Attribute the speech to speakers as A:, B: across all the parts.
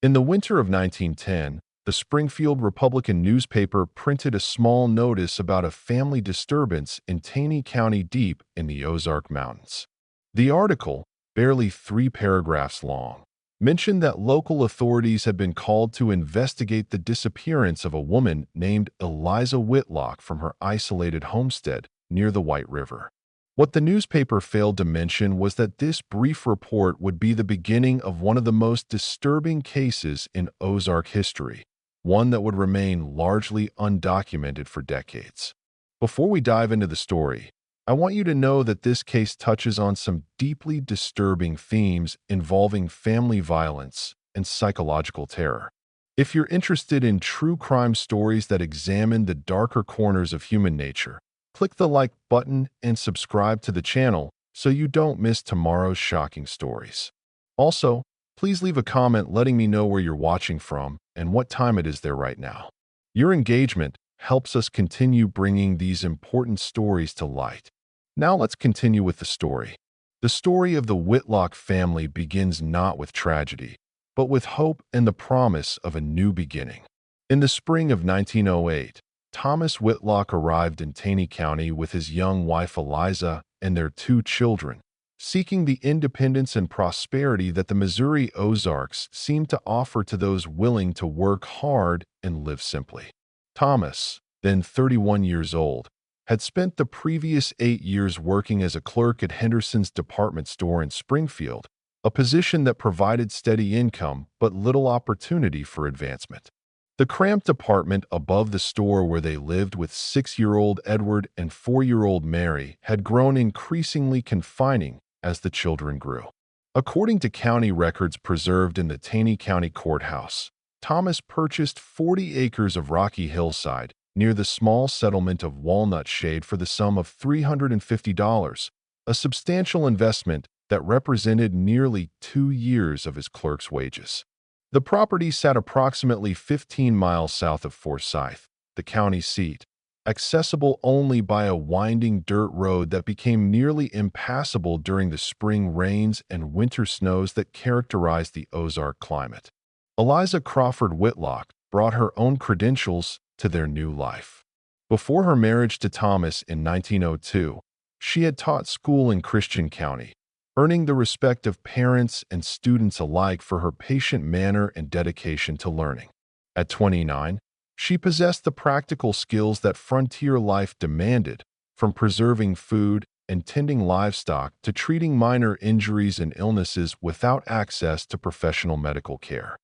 A: In the winter of 1910, the Springfield Republican newspaper printed a small notice about a family disturbance in Taney County deep in the Ozark Mountains. The article, barely 3 paragraphs long, mentioned that local authorities had been called to investigate the disappearance of a woman named Eliza Whitlock from her isolated homestead near the White River. What the newspaper failed to mention was that this brief report would be the beginning of one of the most disturbing cases in Ozark history, one that would remain largely undocumented for decades. Before we dive into the story, I want you to know that this case touches on some deeply disturbing themes involving family violence and psychological terror. If you're interested in true crime stories that examine the darker corners of human nature, click the like button and subscribe to the channel so you don't miss tomorrow's shocking stories. Also, please leave a comment letting me know where you're watching from and what time it is there right now. Your engagement helps us continue bringing these important stories to light. Now let's continue with the story. The story of the Whitlock family begins not with tragedy, but with hope and the promise of a new beginning. In the spring of 1908, Thomas Whitlock arrived in Taney County with his young wife Eliza and their 2 children, seeking the independence and prosperity that the Missouri Ozarks seemed to offer to those willing to work hard and live simply. Thomas, then 31 years old, had spent the previous 8 years working as a clerk at Henderson's department store in Springfield, a position that provided steady income but little opportunity for advancement. The cramped apartment above the store where they lived with 6-year-old Edward and 4-year-old Mary had grown increasingly confining as the children grew. According to county records preserved in the Taney County Courthouse, Thomas purchased 40 acres of rocky hillside near the small settlement of Walnut Shade for the sum of $350, a substantial investment that represented nearly 2 years of his clerk's wages. The property sat approximately 15 miles south of Forsyth, the county seat, accessible only by a winding dirt road that became nearly impassable during the spring rains and winter snows that characterized the Ozark climate. Eliza Crawford Whitlock brought her own credentials to their new life. Before her marriage to Thomas in 1902, she had taught school in Christian County, earning the respect of parents and students alike for her patient manner and dedication to learning. At 29, she possessed the practical skills that frontier life demanded, from preserving food and tending livestock to treating minor injuries and illnesses without access to professional medical care.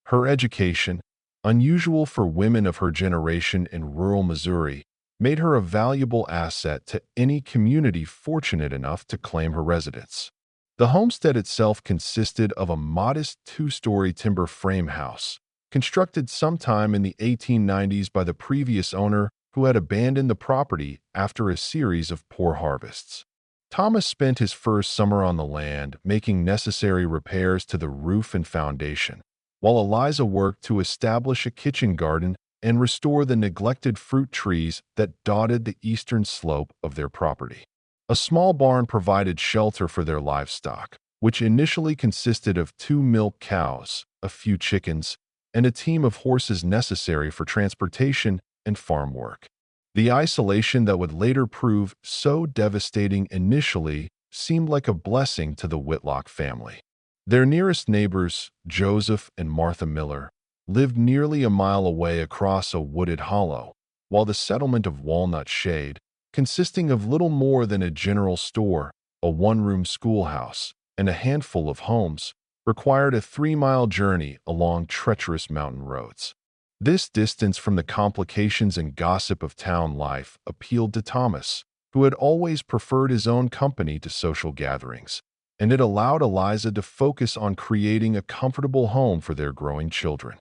A: Her education, unusual for women of her generation in rural Missouri, made her a valuable asset to any community fortunate enough to claim her residence. The homestead itself consisted of a modest 2-story timber frame house, constructed sometime in the 1890s by the previous owner who had abandoned the property after a series of poor harvests. Thomas spent his first summer on the land making necessary repairs to the roof and foundation, while Eliza worked to establish a kitchen garden and restore the neglected fruit trees that dotted the eastern slope of their property. A small barn provided shelter for their livestock, which initially consisted of 2 milk cows, a few chickens, and a team of horses necessary for transportation and farm work. The isolation that would later prove so devastating initially seemed like a blessing to the Whitlock family. Their nearest neighbors, Joseph and Martha Miller, lived nearly a mile away across a wooded hollow, while the settlement of Walnut Shade, consisting of little more than a general store, a 1-room schoolhouse, and a handful of homes, required a 3-mile journey along treacherous mountain roads. This distance from the complications and gossip of town life appealed to Thomas, who had always preferred his own company to social gatherings, and it allowed Eliza to focus on creating a comfortable home for their growing children.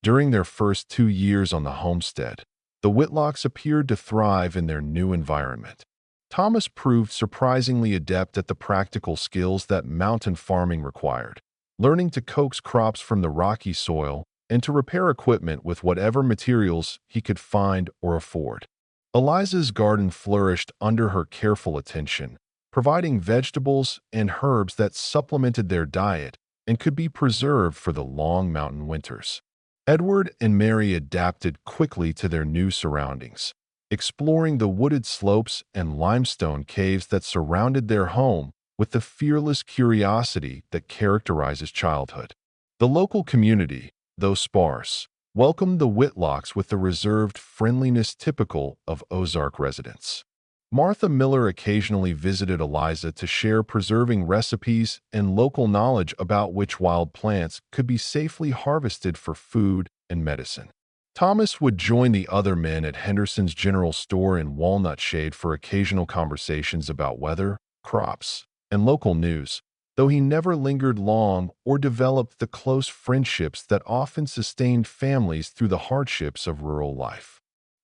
A: During their first 2 years on the homestead, the Whitlocks appeared to thrive in their new environment. Thomas proved surprisingly adept at the practical skills that mountain farming required, learning to coax crops from the rocky soil and to repair equipment with whatever materials he could find or afford. Eliza's garden flourished under her careful attention, providing vegetables and herbs that supplemented their diet and could be preserved for the long mountain winters. Edward and Mary adapted quickly to their new surroundings, exploring the wooded slopes and limestone caves that surrounded their home with the fearless curiosity that characterizes childhood. The local community, though sparse, welcomed the Whitlocks with the reserved friendliness typical of Ozark residents. Martha Miller occasionally visited Eliza to share preserving recipes and local knowledge about which wild plants could be safely harvested for food and medicine. Thomas would join the other men at Henderson's General Store in Walnut Shade for occasional conversations about weather, crops, and local news, though he never lingered long or developed the close friendships that often sustained families through the hardships of rural life.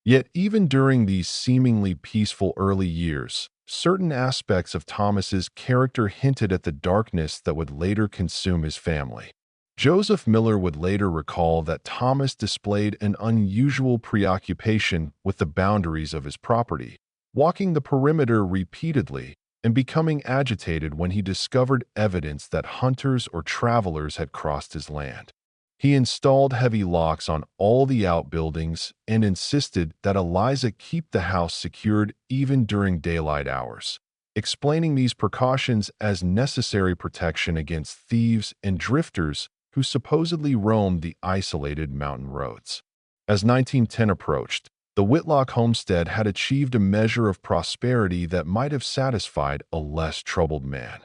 A: Yet even during these seemingly peaceful early years, certain aspects of Thomas's character hinted at the darkness that would later consume his family. Joseph Miller would later recall that Thomas displayed an unusual preoccupation with the boundaries of his property, walking the perimeter repeatedly and becoming agitated when he discovered evidence that hunters or travelers had crossed his land. He installed heavy locks on all the outbuildings and insisted that Eliza keep the house secured even during daylight hours, explaining these precautions as necessary protection against thieves and drifters who supposedly roamed the isolated mountain roads. As 1910 approached, the Whitlock homestead had achieved a measure of prosperity that might have satisfied a less troubled man.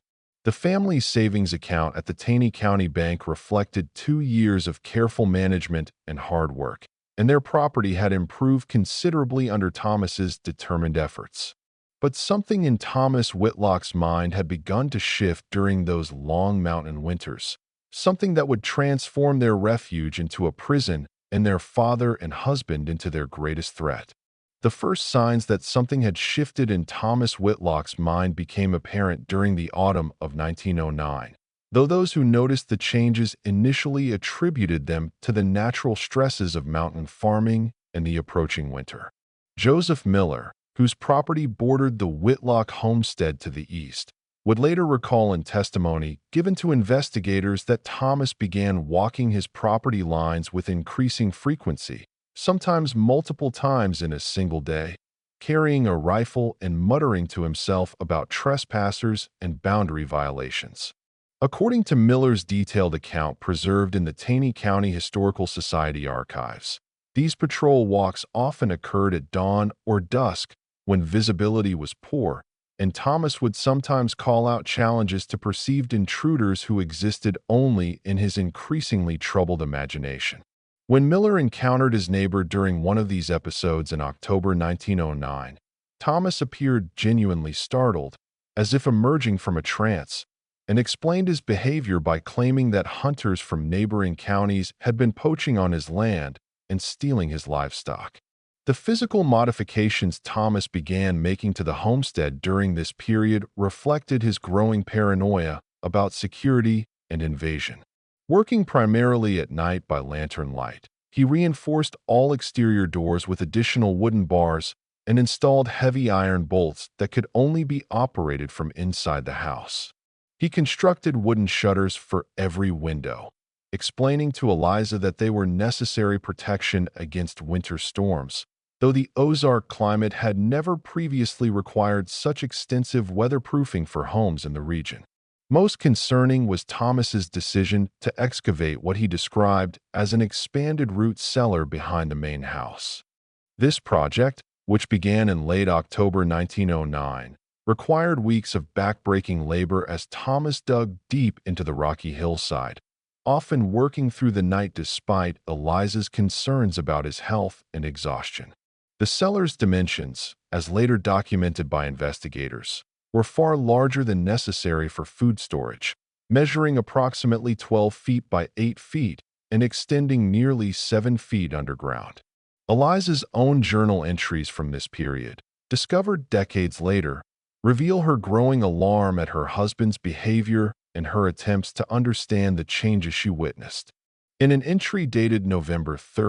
A: The family's savings account at the Taney County Bank reflected 2 years of careful management and hard work, and their property had improved considerably under Thomas's determined efforts. But something in Thomas Whitlock's mind had begun to shift during those long mountain winters, something that would transform their refuge into a prison and their father and husband into their greatest threat. The first signs that something had shifted in Thomas Whitlock's mind became apparent during the autumn of 1909, though those who noticed the changes initially attributed them to the natural stresses of mountain farming and the approaching winter. Joseph Miller, whose property bordered the Whitlock homestead to the east, would later recall in testimony given to investigators that Thomas began walking his property lines with increasing frequency, sometimes multiple times in a single day, carrying a rifle and muttering to himself about trespassers and boundary violations. According to Miller's detailed account preserved in the Taney County Historical Society archives, these patrol walks often occurred at dawn or dusk when visibility was poor, and Thomas would sometimes call out challenges to perceived intruders who existed only in his increasingly troubled imagination. When Miller encountered his neighbor during one of these episodes in October 1909, Thomas appeared genuinely startled, as if emerging from a trance, and explained his behavior by claiming that hunters from neighboring counties had been poaching on his land and stealing his livestock. The physical modifications Thomas began making to the homestead during this period reflected his growing paranoia about security and invasion. Working primarily at night by lantern light, he reinforced all exterior doors with additional wooden bars and installed heavy iron bolts that could only be operated from inside the house. He constructed wooden shutters for every window, explaining to Eliza that they were necessary protection against winter storms, though the Ozark climate had never previously required such extensive weatherproofing for homes in the region. Most concerning was Thomas's decision to excavate what he described as an expanded root cellar behind the main house. This project, which began in late October 1909, required weeks of backbreaking labor as Thomas dug deep into the rocky hillside, often working through the night despite Eliza's concerns about his health and exhaustion. The cellar's dimensions, as later documented by investigators, were far larger than necessary for food storage, measuring approximately 12 feet by 8 feet and extending nearly 7 feet underground. Eliza's own journal entries from this period, discovered decades later, reveal her growing alarm at her husband's behavior and her attempts to understand the changes she witnessed. In an entry dated November 3,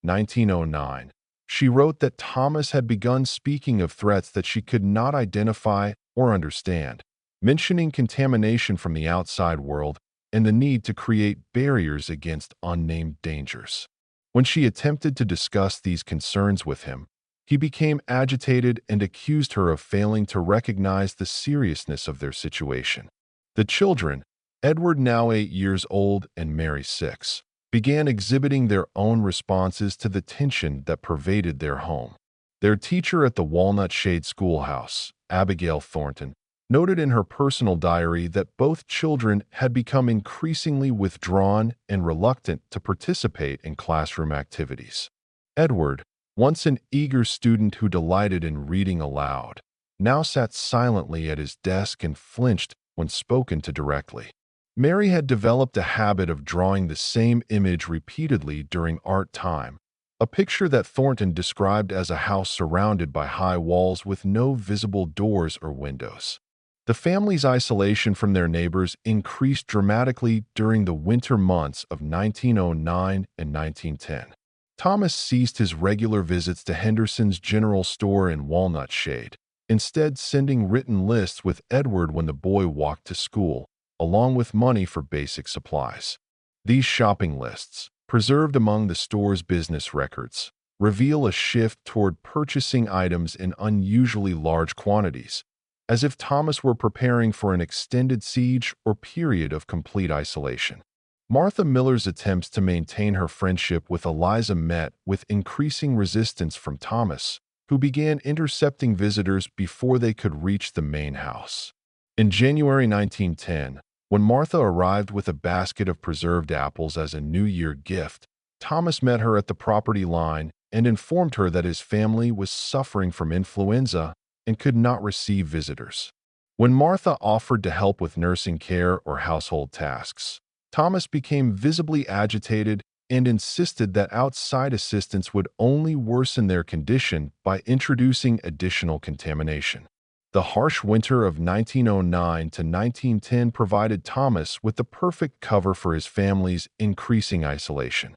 A: 1909, she wrote that Thomas had begun speaking of threats that she could not identify or understand, mentioning contamination from the outside world and the need to create barriers against unnamed dangers. When she attempted to discuss these concerns with him, he became agitated and accused her of failing to recognize the seriousness of their situation. The children, Edward, now 8 years old and Mary 6, began exhibiting their own responses to the tension that pervaded their home. Their teacher at the Walnut Shade Schoolhouse, Abigail Thornton, noted in her personal diary that both children had become increasingly withdrawn and reluctant to participate in classroom activities. Edward, once an eager student who delighted in reading aloud, now sat silently at his desk and flinched when spoken to directly. Mary had developed a habit of drawing the same image repeatedly during art time, a picture that Thornton described as a house surrounded by high walls with no visible doors or windows. The family's isolation from their neighbors increased dramatically during the winter months of 1909 and 1910. Thomas ceased his regular visits to Henderson's General Store in Walnut Shade, instead sending written lists with Edward when the boy walked to school, along with money for basic supplies. These shopping lists, preserved among the store's business records, reveal a shift toward purchasing items in unusually large quantities, as if Thomas were preparing for an extended siege or period of complete isolation. Martha Miller's attempts to maintain her friendship with Eliza met with increasing resistance from Thomas, who began intercepting visitors before they could reach the main house. In January 1910, when Martha arrived with a basket of preserved apples as a New Year gift, Thomas met her at the property line and informed her that his family was suffering from influenza and could not receive visitors. When Martha offered to help with nursing care or household tasks, Thomas became visibly agitated and insisted that outside assistance would only worsen their condition by introducing additional contamination. The harsh winter of 1909 to 1910 provided Thomas with the perfect cover for his family's increasing isolation.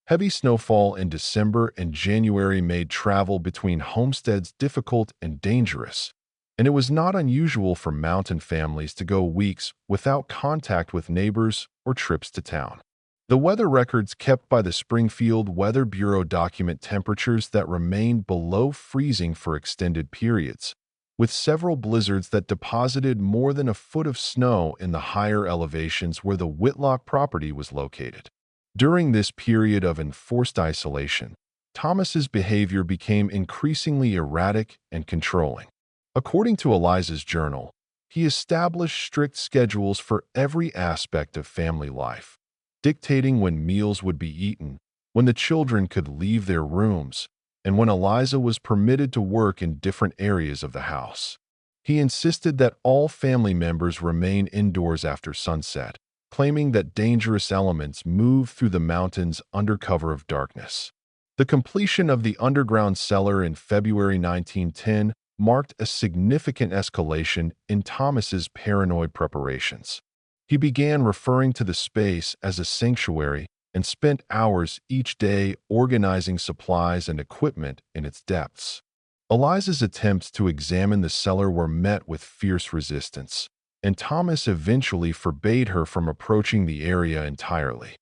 A: Heavy snowfall in December and January made travel between homesteads difficult and dangerous, and it was not unusual for mountain families to go weeks without contact with neighbors or trips to town. The weather records kept by the Springfield Weather Bureau document temperatures that remained below freezing for extended periods, with several blizzards that deposited more than a foot of snow in the higher elevations where the Whitlock property was located. During this period of enforced isolation, Thomas's behavior became increasingly erratic and controlling. According to Eliza's journal, he established strict schedules for every aspect of family life, dictating when meals would be eaten, when the children could leave their rooms, and when Eliza was permitted to work in different areas of the house. He insisted that all family members remain indoors after sunset, claiming that dangerous elements move through the mountains under cover of darkness. The completion of the underground cellar in February 1910 marked a significant escalation in Thomas's paranoid preparations. He began referring to the space as a sanctuary and spent hours each day organizing supplies and equipment in its depths. Eliza's attempts to examine the cellar were met with fierce resistance, and Thomas eventually forbade her from approaching the area entirely,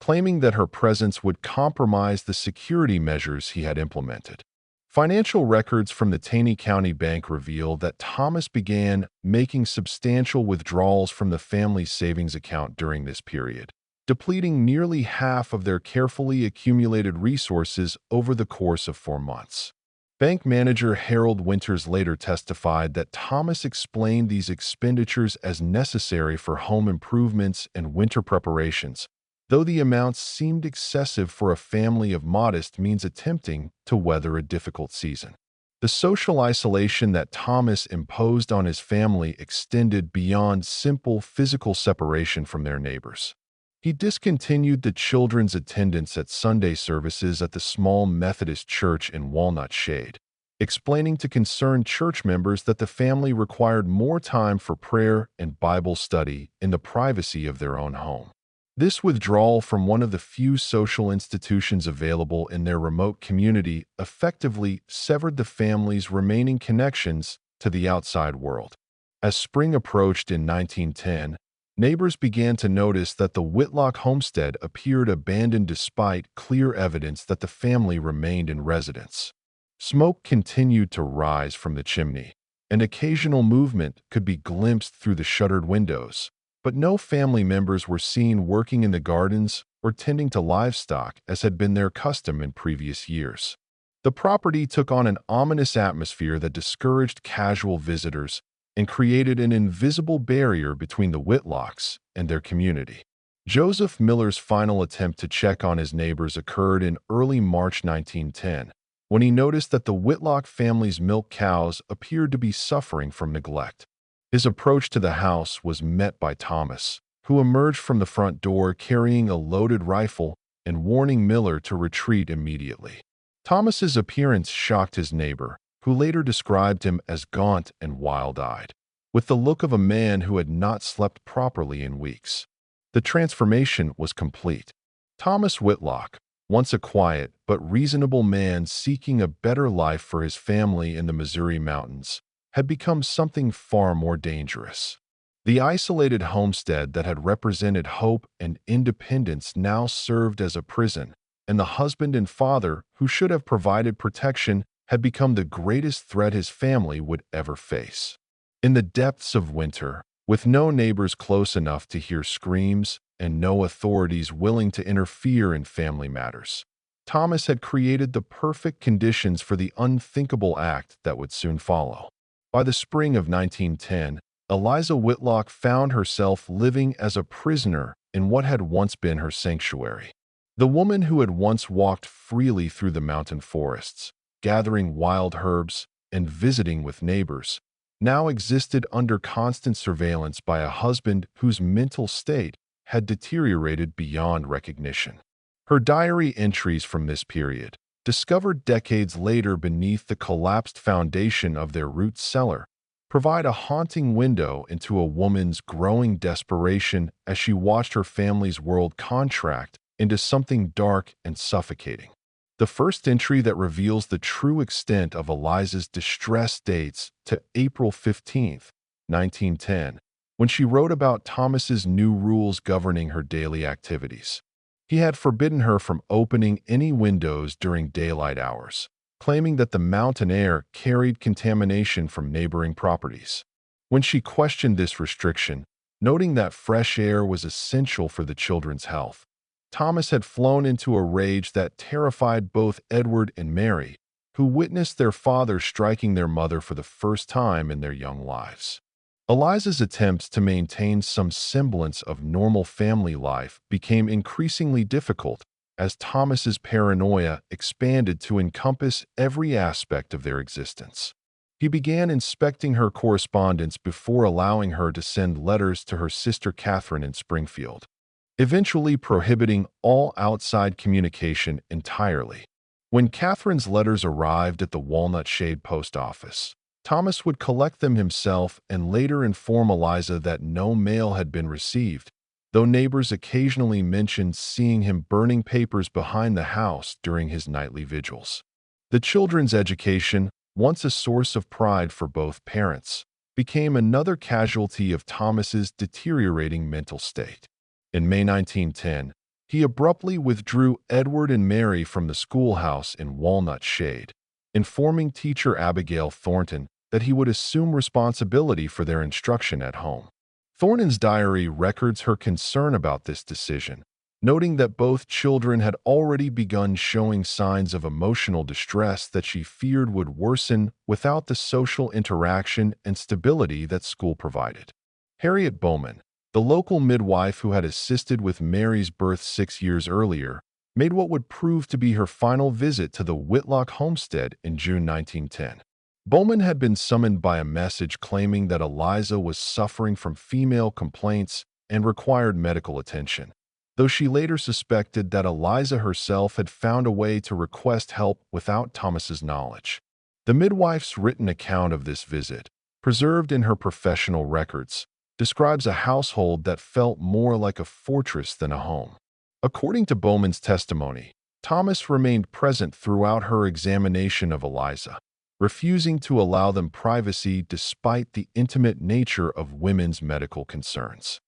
A: claiming that her presence would compromise the security measures he had implemented. Financial records from the Taney County Bank reveal that Thomas began making substantial withdrawals from the family's savings account during this period, depleting nearly half of their carefully accumulated resources over the course of 4 months. Bank manager Harold Winters later testified that Thomas explained these expenditures as necessary for home improvements and winter preparations, though the amounts seemed excessive for a family of modest means attempting to weather a difficult season. The social isolation that Thomas imposed on his family extended beyond simple physical separation from their neighbors. He discontinued the children's attendance at Sunday services at the small Methodist church in Walnut Shade, explaining to concerned church members that the family required more time for prayer and Bible study in the privacy of their own home. This withdrawal from one of the few social institutions available in their remote community effectively severed the family's remaining connections to the outside world. As spring approached in 1910, Neighbors began to notice that the Whitlock homestead appeared abandoned despite clear evidence that the family remained in residence. Smoke continued to rise from the chimney, and occasional movement could be glimpsed through the shuttered windows, but no family members were seen working in the gardens or tending to livestock as had been their custom in previous years. The property took on an ominous atmosphere that discouraged casual visitors and created an invisible barrier between the Whitlocks and their community. Joseph Miller's final attempt to check on his neighbors occurred in early March 1910, when he noticed that the Whitlock family's milk cows appeared to be suffering from neglect. His approach to the house was met by Thomas, who emerged from the front door carrying a loaded rifle and warning Miller to retreat immediately. Thomas's appearance shocked his neighbor, who later described him as gaunt and wild-eyed, with the look of a man who had not slept properly in weeks. The transformation was complete. Thomas Whitlock, once a quiet but reasonable man seeking a better life for his family in the Missouri mountains, had become something far more dangerous. The isolated homestead that had represented hope and independence now served as a prison, and the husband and father who should have provided protection had become the greatest threat his family would ever face. In the depths of winter, with no neighbors close enough to hear screams and no authorities willing to interfere in family matters, Thomas had created the perfect conditions for the unthinkable act that would soon follow. By the spring of 1910, Eliza Whitlock found herself living as a prisoner in what had once been her sanctuary. The woman who had once walked freely through the mountain forests, gathering wild herbs and visiting with neighbors, now existed under constant surveillance by a husband whose mental state had deteriorated beyond recognition. Her diary entries from this period, discovered decades later beneath the collapsed foundation of their root cellar, provide a haunting window into a woman's growing desperation as she watched her family's world contract into something dark and suffocating. The first entry that reveals the true extent of Eliza's distress dates to April 15, 1910, when she wrote about Thomas's new rules governing her daily activities. He had forbidden her from opening any windows during daylight hours, claiming that the mountain air carried contamination from neighboring properties. When she questioned this restriction, noting that fresh air was essential for the children's health, Thomas had flown into a rage that terrified both Edward and Mary, who witnessed their father striking their mother for the first time in their young lives. Eliza's attempts to maintain some semblance of normal family life became increasingly difficult as Thomas's paranoia expanded to encompass every aspect of their existence. He began inspecting her correspondence before allowing her to send letters to her sister Catherine in Springfield, eventually prohibiting all outside communication entirely. When Catherine's letters arrived at the Walnut Shade post office, Thomas would collect them himself and later inform Eliza that no mail had been received, though neighbors occasionally mentioned seeing him burning papers behind the house during his nightly vigils. The children's education, once a source of pride for both parents, became another casualty of Thomas's deteriorating mental state. In May 1910, he abruptly withdrew Edward and Mary from the schoolhouse in Walnut Shade, informing teacher Abigail Thornton that he would assume responsibility for their instruction at home. Thornton's diary records her concern about this decision, noting that both children had already begun showing signs of emotional distress that she feared would worsen without the social interaction and stability that school provided. Harriet Bowman, the local midwife who had assisted with Mary's birth 6 years earlier, made what would prove to be her final visit to the Whitlock homestead in June 1910. Bowman had been summoned by a message claiming that Eliza was suffering from female complaints and required medical attention, though she later suspected that Eliza herself had found a way to request help without Thomas's knowledge. The midwife's written account of this visit, preserved in her professional records, describes a household that felt more like a fortress than a home. According to Bowman's testimony, Thomas remained present throughout her examination of Eliza, refusing to allow them privacy despite the intimate nature of women's medical concerns.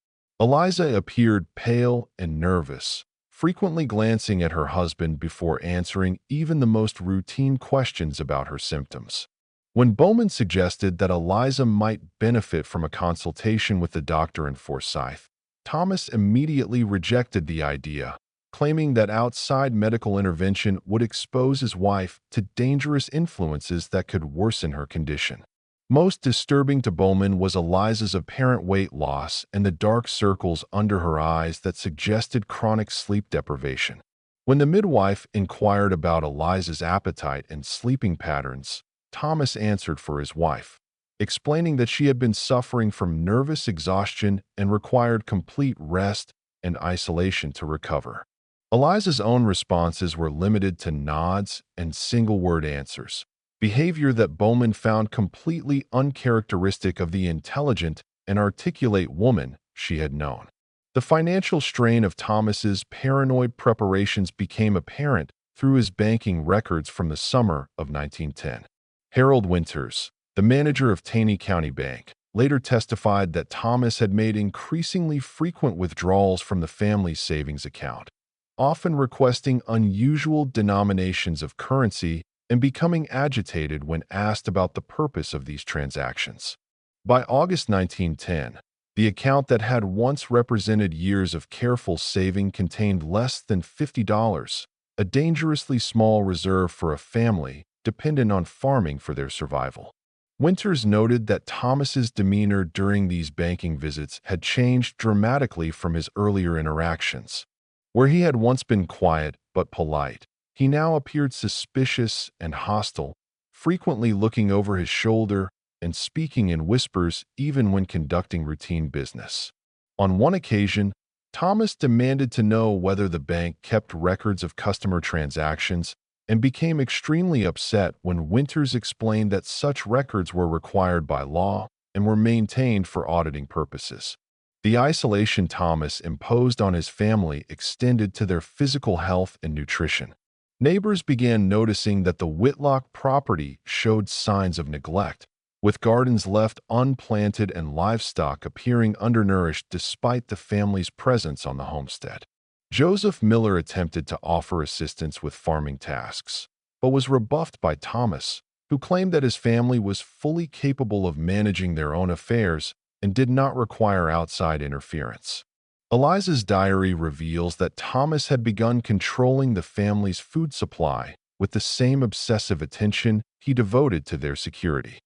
A: Eliza appeared pale and nervous, frequently glancing at her husband before answering even the most routine questions about her symptoms. When Bowman suggested that Eliza might benefit from a consultation with the doctor in Forsyth, Thomas immediately rejected the idea, claiming that outside medical intervention would expose his wife to dangerous influences that could worsen her condition. Most disturbing to Bowman was Eliza's apparent weight loss and the dark circles under her eyes that suggested chronic sleep deprivation. When the midwife inquired about Eliza's appetite and sleeping patterns, Thomas answered for his wife, explaining that she had been suffering from nervous exhaustion and required complete rest and isolation to recover. Eliza's own responses were limited to nods and single-word answers, behavior that Bowman found completely uncharacteristic of the intelligent and articulate woman she had known. The financial strain of Thomas's paranoid preparations became apparent through his banking records from the summer of 1910. Harold Winters, the manager of Taney County Bank, later testified that Thomas had made increasingly frequent withdrawals from the family's savings account, often requesting unusual denominations of currency and becoming agitated when asked about the purpose of these transactions. By August 1910, the account that had once represented years of careful saving contained less than $50, a dangerously small reserve for a family dependent on farming for their survival. Winters noted that Thomas's demeanor during these banking visits had changed dramatically from his earlier interactions. Where he had once been quiet but polite, he now appeared suspicious and hostile, frequently looking over his shoulder and speaking in whispers even when conducting routine business. On one occasion, Thomas demanded to know whether the bank kept records of customer transactions and became extremely upset when Winters explained that such records were required by law and were maintained for auditing purposes. The isolation Thomas imposed on his family extended to their physical health and nutrition. Neighbors began noticing that the Whitlock property showed signs of neglect, with gardens left unplanted and livestock appearing undernourished despite the family's presence on the homestead. Joseph Miller attempted to offer assistance with farming tasks, but was rebuffed by Thomas, who claimed that his family was fully capable of managing their own affairs and did not require outside interference. Eliza's diary reveals that Thomas had begun controlling the family's food supply with the same obsessive attention he devoted to their security.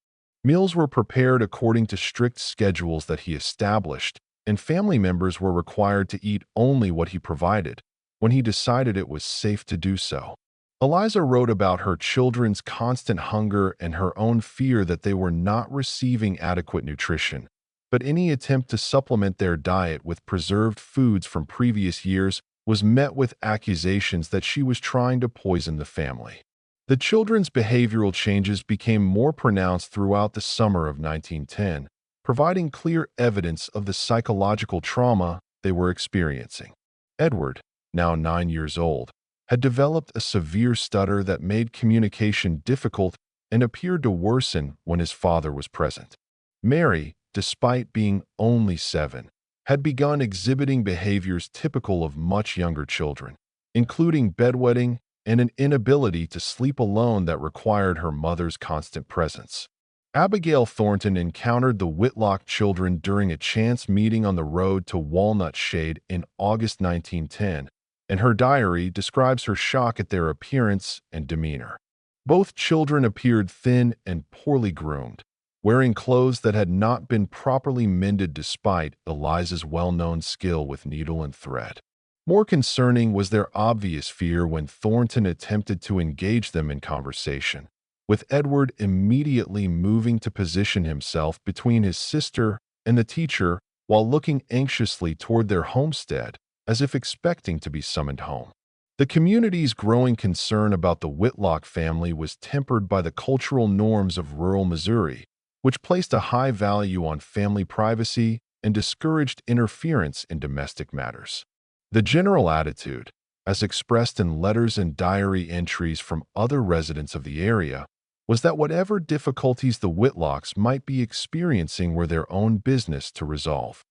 A: Meals were prepared according to strict schedules that he established, and family members were required to eat only what he provided when he decided it was safe to do so. Eliza wrote about her children's constant hunger and her own fear that they were not receiving adequate nutrition, but any attempt to supplement their diet with preserved foods from previous years was met with accusations that she was trying to poison the family. The children's behavioral changes became more pronounced throughout the summer of 1910, providing clear evidence of the psychological trauma they were experiencing. Edward, now 9 years old, had developed a severe stutter that made communication difficult and appeared to worsen when his father was present. Mary, despite being only 7, had begun exhibiting behaviors typical of much younger children, including bedwetting and an inability to sleep alone that required her mother's constant presence. Abigail Thornton encountered the Whitlock children during a chance meeting on the road to Walnut Shade in August 1910, and her diary describes her shock at their appearance and demeanor. Both children appeared thin and poorly groomed, wearing clothes that had not been properly mended despite Eliza's well-known skill with needle and thread. More concerning was their obvious fear when Thornton attempted to engage them in conversation, with Edward immediately moving to position himself between his sister and the teacher while looking anxiously toward their homestead as if expecting to be summoned home. The community's growing concern about the Whitlock family was tempered by the cultural norms of rural Missouri, which placed a high value on family privacy and discouraged interference in domestic matters. The general attitude, as expressed in letters and diary entries from other residents of the area, was that whatever difficulties the Whitlocks might be experiencing were their own business to resolve.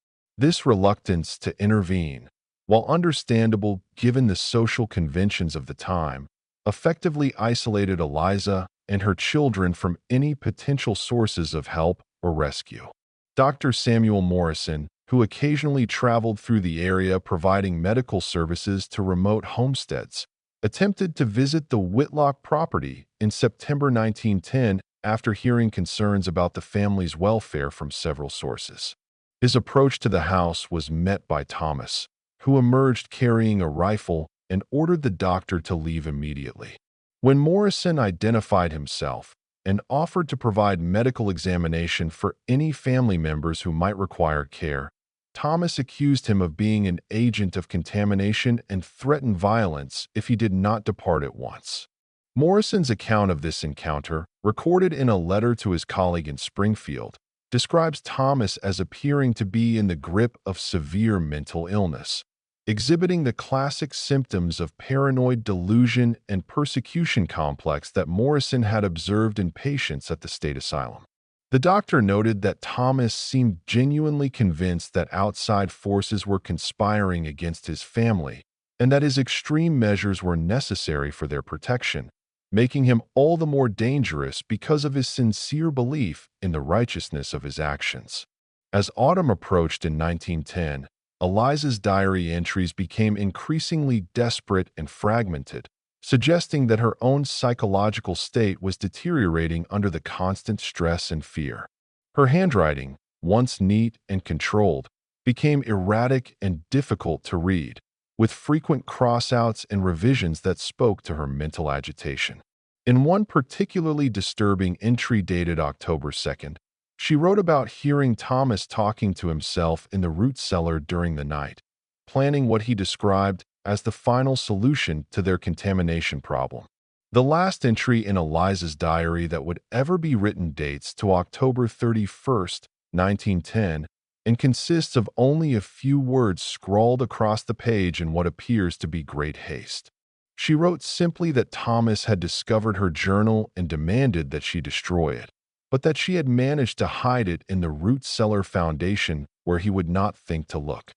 A: This reluctance to intervene, while understandable given the social conventions of the time, effectively isolated Eliza and her children from any potential sources of help or rescue. Dr. Samuel Morrison, who occasionally traveled through the area providing medical services to remote homesteads, attempted to visit the Whitlock property in September 1910 after hearing concerns about the family's welfare from several sources. His approach to the house was met by Thomas, who emerged carrying a rifle and ordered the doctor to leave immediately. When Morrison identified himself and offered to provide medical examination for any family members who might require care, Thomas accused him of being an agent of contamination and threatened violence if he did not depart at once. Morrison's account of this encounter, recorded in a letter to his colleague in Springfield, describes Thomas as appearing to be in the grip of severe mental illness, exhibiting the classic symptoms of paranoid delusion and persecution complex that Morrison had observed in patients at the state asylum. The doctor noted that Thomas seemed genuinely convinced that outside forces were conspiring against his family and that his extreme measures were necessary for their protection, making him all the more dangerous because of his sincere belief in the righteousness of his actions. As autumn approached in 1910, Eliza's diary entries became increasingly desperate and fragmented, suggesting that her own psychological state was deteriorating under the constant stress and fear. Her handwriting, once neat and controlled, became erratic and difficult to read, with frequent crossouts and revisions that spoke to her mental agitation. In one particularly disturbing entry dated October 2nd, she wrote about hearing Thomas talking to himself in the root cellar during the night, planning what he described as the final solution to their contamination problem. The last entry in Eliza's diary that would ever be written dates to October 31st, 1910, and consists of only a few words scrawled across the page in what appears to be great haste. She wrote simply that Thomas had discovered her journal and demanded that she destroy it, but that she had managed to hide it in the root cellar foundation where he would not think to look.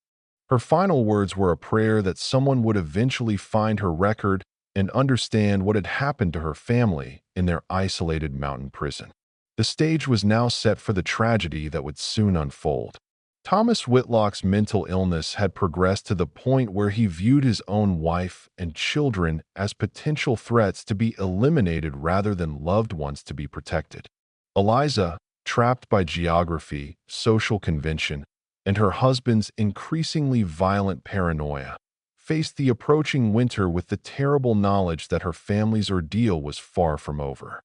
A: Her final words were a prayer that someone would eventually find her record and understand what had happened to her family in their isolated mountain prison. The stage was now set for the tragedy that would soon unfold. Thomas Whitlock's mental illness had progressed to the point where he viewed his own wife and children as potential threats to be eliminated rather than loved ones to be protected. Eliza, trapped by geography, social convention, and her husband's increasingly violent paranoia, faced the approaching winter with the terrible knowledge that her family's ordeal was far from over.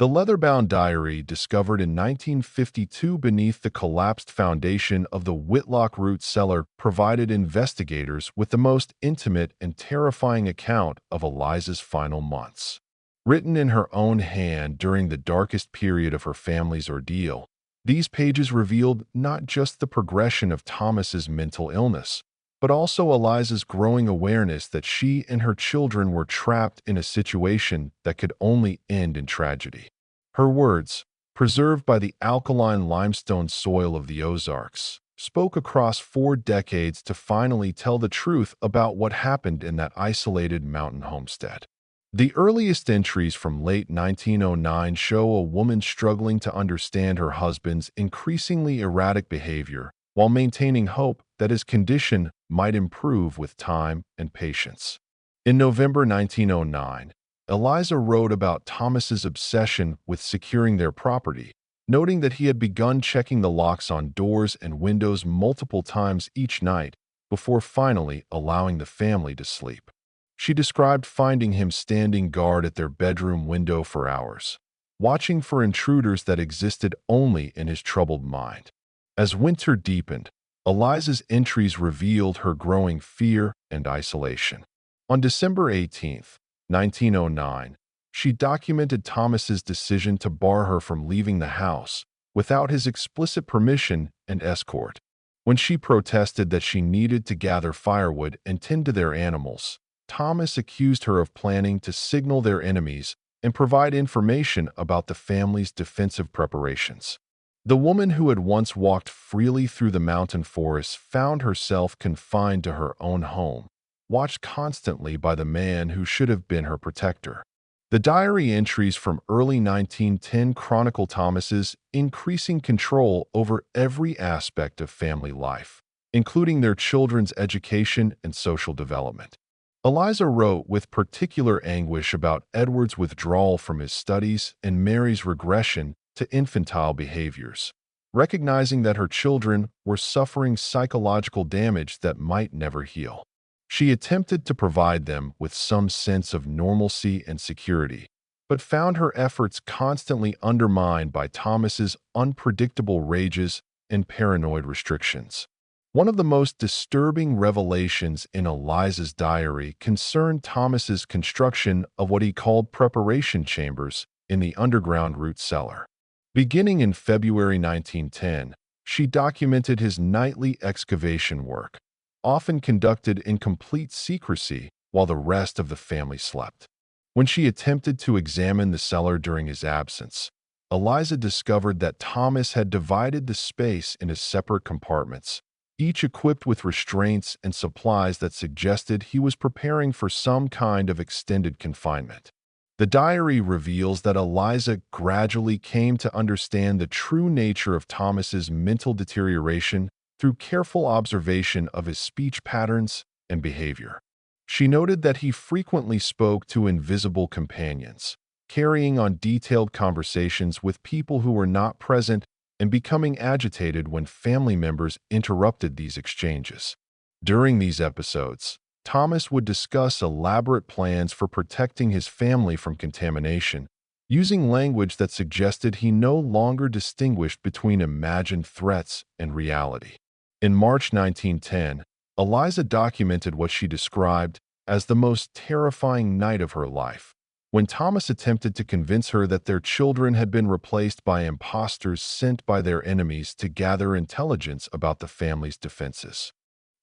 A: The leather-bound diary, discovered in 1952 beneath the collapsed foundation of the Whitlock root cellar, provided investigators with the most intimate and terrifying account of Eliza's final months. Written in her own hand during the darkest period of her family's ordeal, these pages revealed not just the progression of Thomas's mental illness, but also Eliza's growing awareness that she and her children were trapped in a situation that could only end in tragedy. Her words, preserved by the alkaline limestone soil of the Ozarks, spoke across 4 decades to finally tell the truth about what happened in that isolated mountain homestead. The earliest entries from late 1909 show a woman struggling to understand her husband's increasingly erratic behavior while maintaining hope that his condition might improve with time and patience. In November 1909, Eliza wrote about Thomas's obsession with securing their property, noting that he had begun checking the locks on doors and windows multiple times each night before finally allowing the family to sleep. She described finding him standing guard at their bedroom window for hours, watching for intruders that existed only in his troubled mind. As winter deepened, Eliza's entries revealed her growing fear and isolation. On December 18, 1909, she documented Thomas's decision to bar her from leaving the house without his explicit permission and escort. When she protested that she needed to gather firewood and tend to their animals, Thomas accused her of planning to signal their enemies and provide information about the family's defensive preparations. The woman who had once walked freely through the mountain forests found herself confined to her own home, watched constantly by the man who should have been her protector. The diary entries from early 1910 chronicle Thomas's increasing control over every aspect of family life, including their children's education and social development. Eliza wrote with particular anguish about Edward's withdrawal from his studies and Mary's regression to infantile behaviors, recognizing that her children were suffering psychological damage that might never heal. She attempted to provide them with some sense of normalcy and security, but found her efforts constantly undermined by Thomas's unpredictable rages and paranoid restrictions. One of the most disturbing revelations in Eliza's diary concerned Thomas's construction of what he called preparation chambers in the underground root cellar. Beginning in February 1910, she documented his nightly excavation work, often conducted in complete secrecy while the rest of the family slept. When she attempted to examine the cellar during his absence, Eliza discovered that Thomas had divided the space into separate compartments, each equipped with restraints and supplies that suggested he was preparing for some kind of extended confinement. The diary reveals that Eliza gradually came to understand the true nature of Thomas's mental deterioration through careful observation of his speech patterns and behavior. She noted that he frequently spoke to invisible companions, carrying on detailed conversations with people who were not present and becoming agitated when family members interrupted these exchanges. During these episodes, Thomas would discuss elaborate plans for protecting his family from contamination, using language that suggested he no longer distinguished between imagined threats and reality. In March 1910, Eliza documented what she described as the most terrifying night of her life, when Thomas attempted to convince her that their children had been replaced by impostors sent by their enemies to gather intelligence about the family's defenses.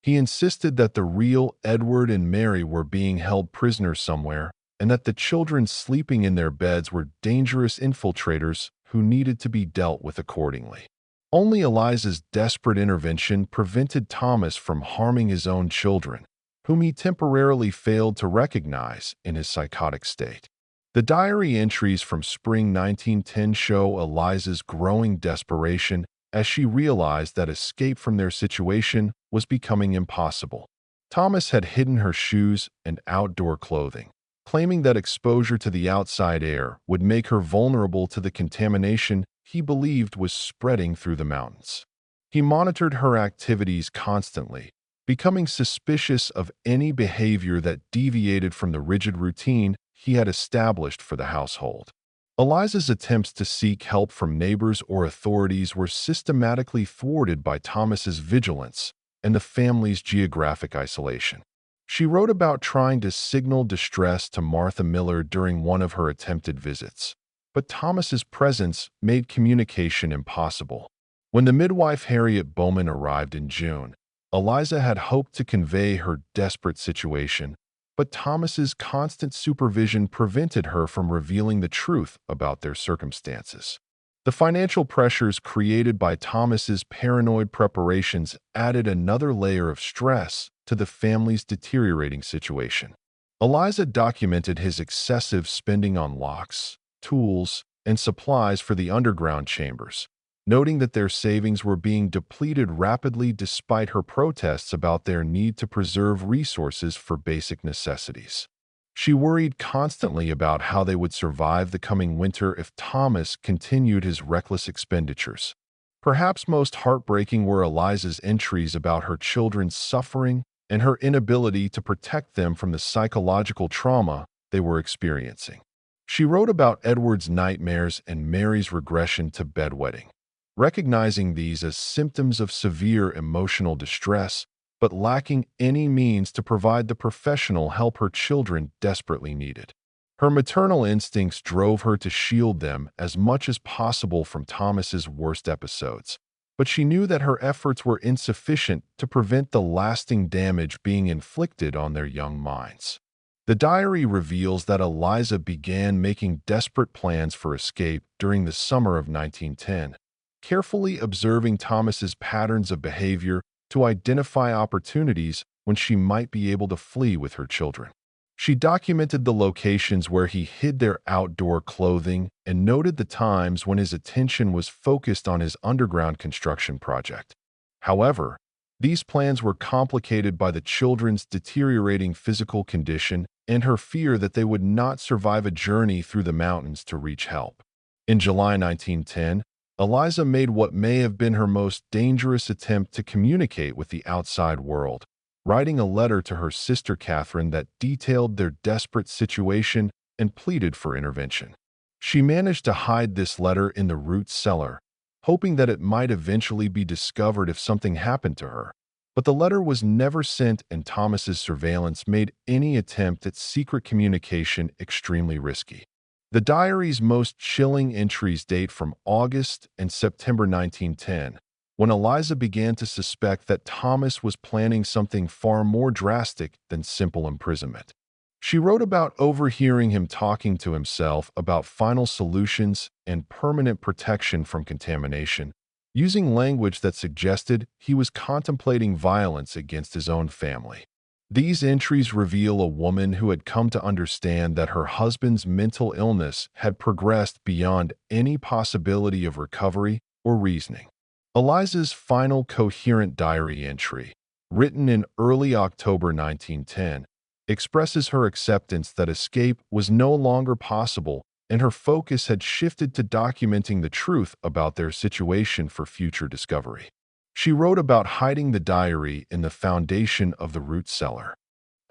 A: He insisted that the real Edward and Mary were being held prisoner somewhere, and that the children sleeping in their beds were dangerous infiltrators who needed to be dealt with accordingly. Only Eliza's desperate intervention prevented Thomas from harming his own children, whom he temporarily failed to recognize in his psychotic state. The diary entries from spring 1910 show Eliza's growing desperation as she realized that escape from their situation was becoming impossible. Thomas had hidden her shoes and outdoor clothing, claiming that exposure to the outside air would make her vulnerable to the contamination he believed was spreading through the mountains. He monitored her activities constantly, becoming suspicious of any behavior that deviated from the rigid routine he had established for the household. Eliza's attempts to seek help from neighbors or authorities were systematically thwarted by Thomas's vigilance and the family's geographic isolation. She wrote about trying to signal distress to Martha Miller during one of her attempted visits, but Thomas's presence made communication impossible. When the midwife Harriet Bowman arrived in June, Eliza had hoped to convey her desperate situation, but Thomas's constant supervision prevented her from revealing the truth about their circumstances. The financial pressures created by Thomas's paranoid preparations added another layer of stress to the family's deteriorating situation. Eliza documented his excessive spending on locks, tools, and supplies for the underground chambers, noting that their savings were being depleted rapidly despite her protests about their need to preserve resources for basic necessities. She worried constantly about how they would survive the coming winter if Thomas continued his reckless expenditures. Perhaps most heartbreaking were Eliza's entries about her children's suffering and her inability to protect them from the psychological trauma they were experiencing. She wrote about Edward's nightmares and Mary's regression to bedwetting, recognizing these as symptoms of severe emotional distress, but lacking any means to provide the professional help her children desperately needed. Her maternal instincts drove her to shield them as much as possible from Thomas's worst episodes, but she knew that her efforts were insufficient to prevent the lasting damage being inflicted on their young minds. The diary reveals that Eliza began making desperate plans for escape during the summer of 1910, carefully observing Thomas's patterns of behavior to identify opportunities when she might be able to flee with her children. She documented the locations where he hid their outdoor clothing and noted the times when his attention was focused on his underground construction project. However, these plans were complicated by the children's deteriorating physical condition and her fear that they would not survive a journey through the mountains to reach help. In July 1910, Eliza made what may have been her most dangerous attempt to communicate with the outside world, writing a letter to her sister Catherine that detailed their desperate situation and pleaded for intervention. She managed to hide this letter in the root cellar, hoping that it might eventually be discovered if something happened to her. But the letter was never sent, and Thomas's surveillance made any attempt at secret communication extremely risky. The diary's most chilling entries date from August and September 1910, when Eliza began to suspect that Thomas was planning something far more drastic than simple imprisonment. She wrote about overhearing him talking to himself about final solutions and permanent protection from contamination, using language that suggested he was contemplating violence against his own family. These entries reveal a woman who had come to understand that her husband's mental illness had progressed beyond any possibility of recovery or reasoning. Eliza's final coherent diary entry, written in early October 1910, expresses her acceptance that escape was no longer possible, and her focus had shifted to documenting the truth about their situation for future discovery. She wrote about hiding the diary in the foundation of the root cellar,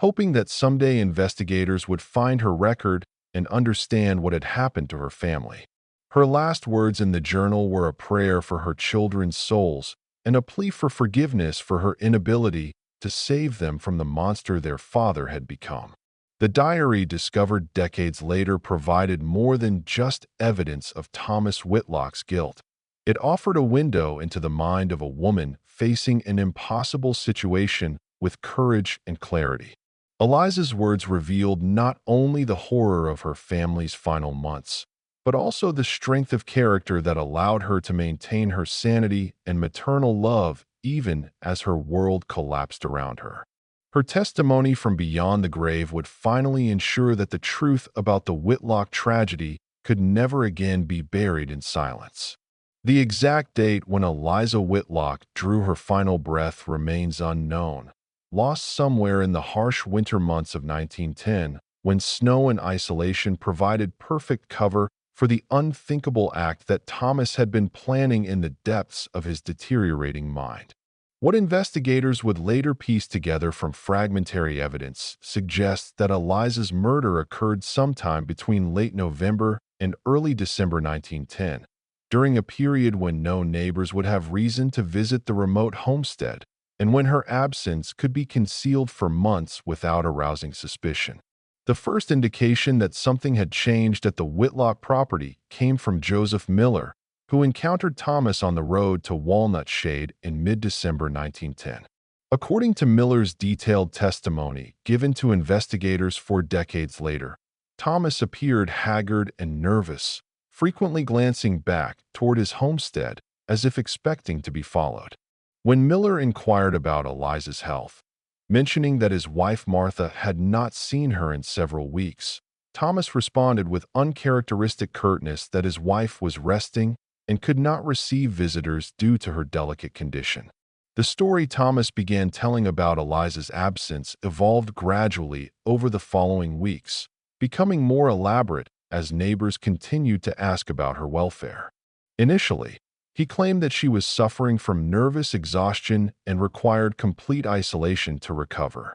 A: hoping that someday investigators would find her record and understand what had happened to her family. Her last words in the journal were a prayer for her children's souls and a plea for forgiveness for her inability to save them from the monster their father had become. The diary, discovered decades later, provided more than just evidence of Thomas Whitlock's guilt. It offered a window into the mind of a woman facing an impossible situation with courage and clarity. Eliza's words revealed not only the horror of her family's final months, but also the strength of character that allowed her to maintain her sanity and maternal love even as her world collapsed around her. Her testimony from beyond the grave would finally ensure that the truth about the Whitlock tragedy could never again be buried in silence. The exact date when Eliza Whitlock drew her final breath remains unknown, lost somewhere in the harsh winter months of 1910, when snow and isolation provided perfect cover for the unthinkable act that Thomas had been planning in the depths of his deteriorating mind. What investigators would later piece together from fragmentary evidence suggests that Eliza's murder occurred sometime between late November and early December 1910, during a period when no neighbors would have reason to visit the remote homestead, and when her absence could be concealed for months without arousing suspicion. The first indication that something had changed at the Whitlock property came from Joseph Miller, who encountered Thomas on the road to Walnut Shade in mid-December 1910. According to Miller's detailed testimony given to investigators 4 decades later, Thomas appeared haggard and nervous, frequently glancing back toward his homestead as if expecting to be followed. When Miller inquired about Eliza's health, mentioning that his wife Martha had not seen her in several weeks, Thomas responded with uncharacteristic curtness that his wife was resting and could not receive visitors due to her delicate condition. The story Thomas began telling about Eliza's absence evolved gradually over the following weeks, becoming more elaborate as neighbors continued to ask about her welfare. Initially, he claimed that she was suffering from nervous exhaustion and required complete isolation to recover.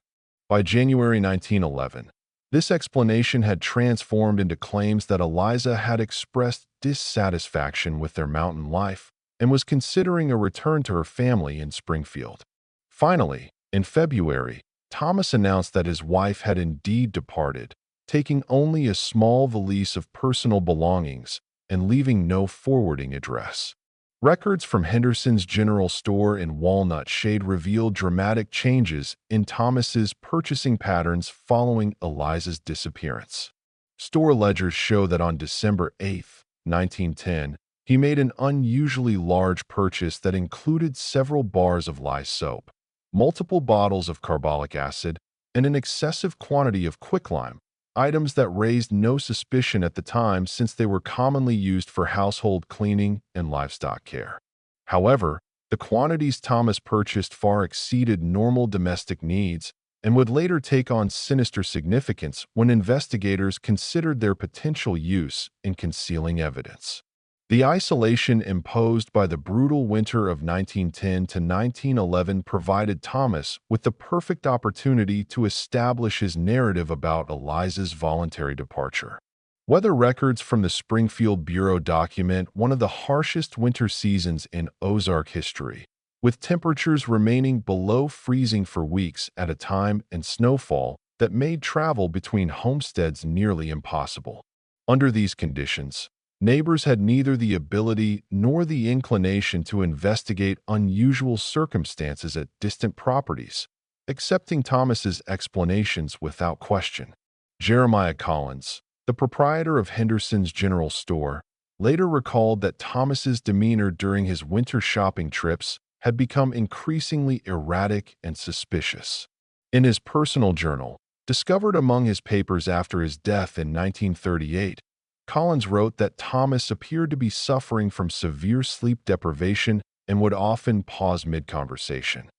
A: By January 1911, this explanation had transformed into claims that Eliza had expressed dissatisfaction with their mountain life and was considering a return to her family in Springfield. Finally, in February, Thomas announced that his wife had indeed departed, taking only a small valise of personal belongings and leaving no forwarding address. Records from Henderson's General Store in Walnut Shade revealed dramatic changes in Thomas's purchasing patterns following Eliza's disappearance. Store ledgers show that on December 8, 1910, He made an unusually large purchase that included several bars of lye soap, multiple bottles of carbolic acid, and an excessive quantity of quicklime, items that raised no suspicion at the time since they were commonly used for household cleaning and livestock care. However, the quantities Thomas purchased far exceeded normal domestic needs and would later take on sinister significance when investigators considered their potential use in concealing evidence. The isolation imposed by the brutal winter of 1910 to 1911 provided Thomas with the perfect opportunity to establish his narrative about Eliza's voluntary departure. Weather records from the Springfield Bureau document one of the harshest winter seasons in Ozark history, with temperatures remaining below freezing for weeks at a time and snowfall that made travel between homesteads nearly impossible. Under these conditions, neighbors had neither the ability nor the inclination to investigate unusual circumstances at distant properties, accepting Thomas's explanations without question. Jeremiah Collins, the proprietor of Henderson's General Store, later recalled that Thomas's demeanor during his winter shopping trips had become increasingly erratic and suspicious. In his personal journal, discovered among his papers after his death in 1938, Collins wrote that Thomas appeared to be suffering from severe sleep deprivation and would often pause mid-conversation,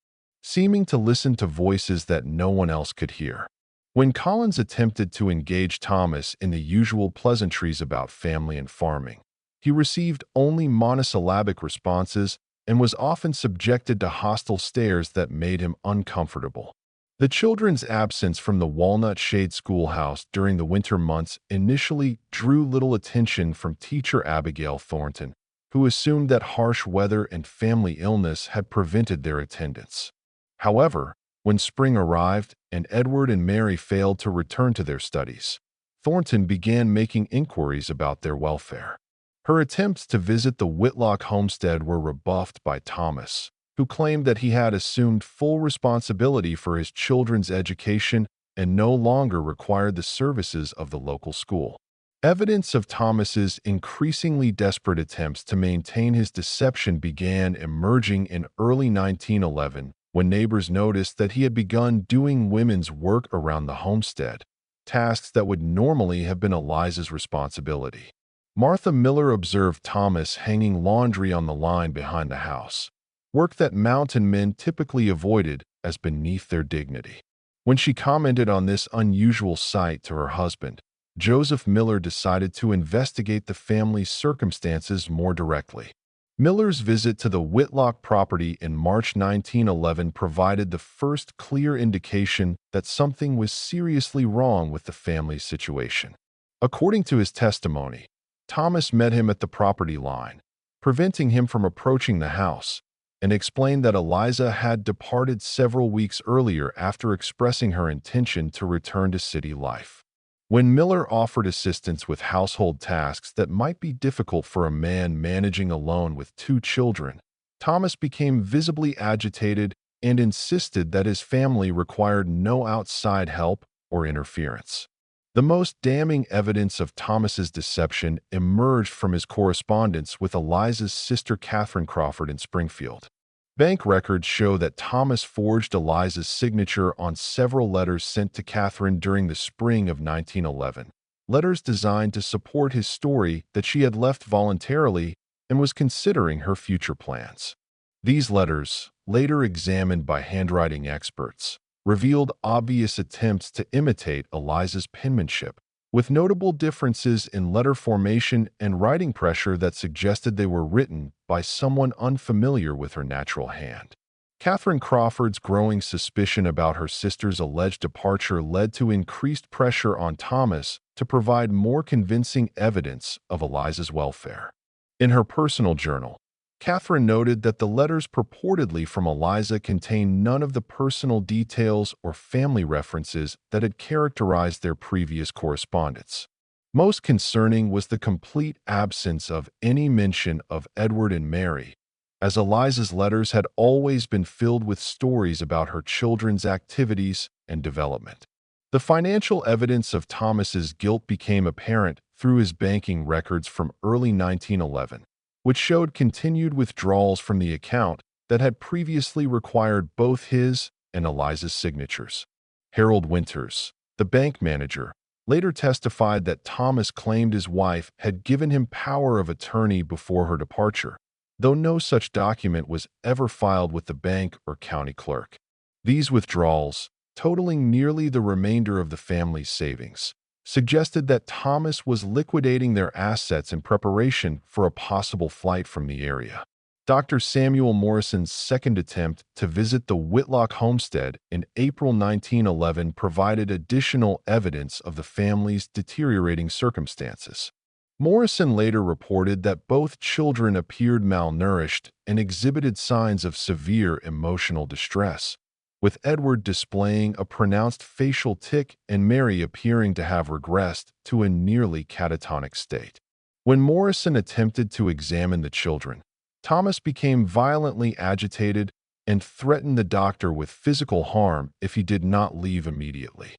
A: seeming to listen to voices that no one else could hear. When Collins attempted to engage Thomas in the usual pleasantries about family and farming, he received only monosyllabic responses and was often subjected to hostile stares that made him uncomfortable. The children's absence from the Walnut Shade Schoolhouse during the winter months initially drew little attention from teacher Abigail Thornton, who assumed that harsh weather and family illness had prevented their attendance. However, when spring arrived and Edward and Mary failed to return to their studies, Thornton began making inquiries about their welfare. Her attempts to visit the Whitlock homestead were rebuffed by Thomas, who claimed that he had assumed full responsibility for his children's education and no longer required the services of the local school. Evidence of Thomas's increasingly desperate attempts to maintain his deception began emerging in early 1911 when neighbors noticed that he had begun doing women's work around the homestead, tasks that would normally have been Eliza's responsibility. Martha Miller observed Thomas hanging laundry on the line behind the house, work that mountain men typically avoided as beneath their dignity. When she commented on this unusual sight to her husband, Joseph Miller decided to investigate the family's circumstances more directly. Miller's visit to the Whitlock property in March 1911 provided the first clear indication that something was seriously wrong with the family's situation. According to his testimony, Thomas met him at the property line, preventing him from approaching the house, and explained that Eliza had departed several weeks earlier after expressing her intention to return to city life. When Miller offered assistance with household tasks that might be difficult for a man managing alone with 2 children, Thomas became visibly agitated and insisted that his family required no outside help or interference. The most damning evidence of Thomas's deception emerged from his correspondence with Eliza's sister Catherine Crawford in Springfield. Bank records show that Thomas forged Eliza's signature on several letters sent to Catherine during the spring of 1911, letters designed to support his story that she had left voluntarily and was considering her future plans. These letters, later examined by handwriting experts, revealed obvious attempts to imitate Eliza's penmanship, with notable differences in letter formation and writing pressure that suggested they were written by someone unfamiliar with her natural hand. Catherine Crawford's growing suspicion about her sister's alleged departure led to increased pressure on Thomas to provide more convincing evidence of Eliza's welfare. In her personal journal, Catherine noted that the letters purportedly from Eliza contained none of the personal details or family references that had characterized their previous correspondence. Most concerning was the complete absence of any mention of Edward and Mary, as Eliza's letters had always been filled with stories about her children's activities and development. The financial evidence of Thomas's guilt became apparent through his banking records from early 1911, which showed continued withdrawals from the account that had previously required both his and Eliza's signatures. Harold Winters, the bank manager, later testified that Thomas claimed his wife had given him power of attorney before her departure, though no such document was ever filed with the bank or county clerk. These withdrawals, totaling nearly the remainder of the family's savings, suggested that Thomas was liquidating their assets in preparation for a possible flight from the area. Dr. Samuel Morrison's second attempt to visit the Whitlock homestead in April 1911 provided additional evidence of the family's deteriorating circumstances. Morrison later reported that both children appeared malnourished and exhibited signs of severe emotional distress, with Edward displaying a pronounced facial tic and Mary appearing to have regressed to a nearly catatonic state. When Morrison attempted to examine the children, Thomas became violently agitated and threatened the doctor with physical harm if he did not leave immediately.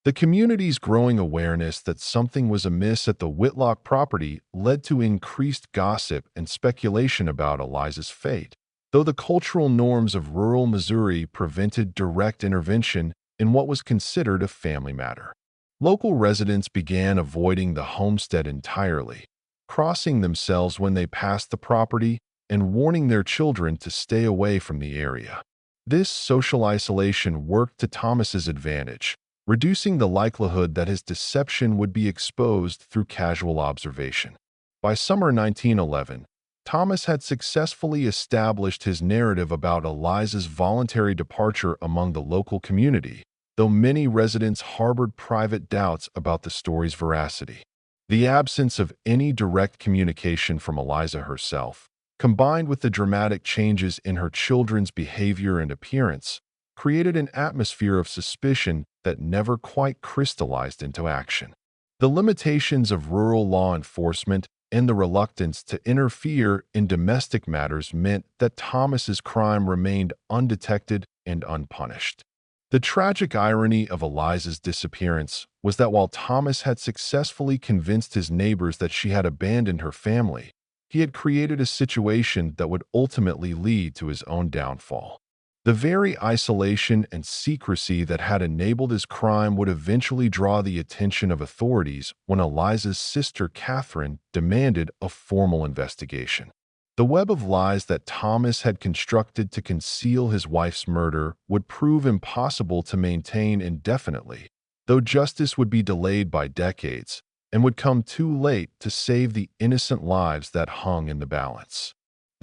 A: The community's growing awareness that something was amiss at the Whitlock property led to increased gossip and speculation about Eliza's fate, though the cultural norms of rural Missouri prevented direct intervention in what was considered a family matter. Local residents began avoiding the homestead entirely, crossing themselves when they passed the property and warning their children to stay away from the area. This social isolation worked to Thomas's advantage, reducing the likelihood that his deception would be exposed through casual observation. By summer 1911, Thomas had successfully established his narrative about Eliza's voluntary departure among the local community, though many residents harbored private doubts about the story's veracity. The absence of any direct communication from Eliza herself, combined with the dramatic changes in her children's behavior and appearance, created an atmosphere of suspicion that never quite crystallized into action. The limitations of rural law enforcement and the reluctance to interfere in domestic matters meant that Thomas's crime remained undetected and unpunished. The tragic irony of Eliza's disappearance was that while Thomas had successfully convinced his neighbors that she had abandoned her family, he had created a situation that would ultimately lead to his own downfall. The very isolation and secrecy that had enabled his crime would eventually draw the attention of authorities when Eliza's sister Catherine demanded a formal investigation. The web of lies that Thomas had constructed to conceal his wife's murder would prove impossible to maintain indefinitely, though justice would be delayed by decades and would come too late to save the innocent lives that hung in the balance.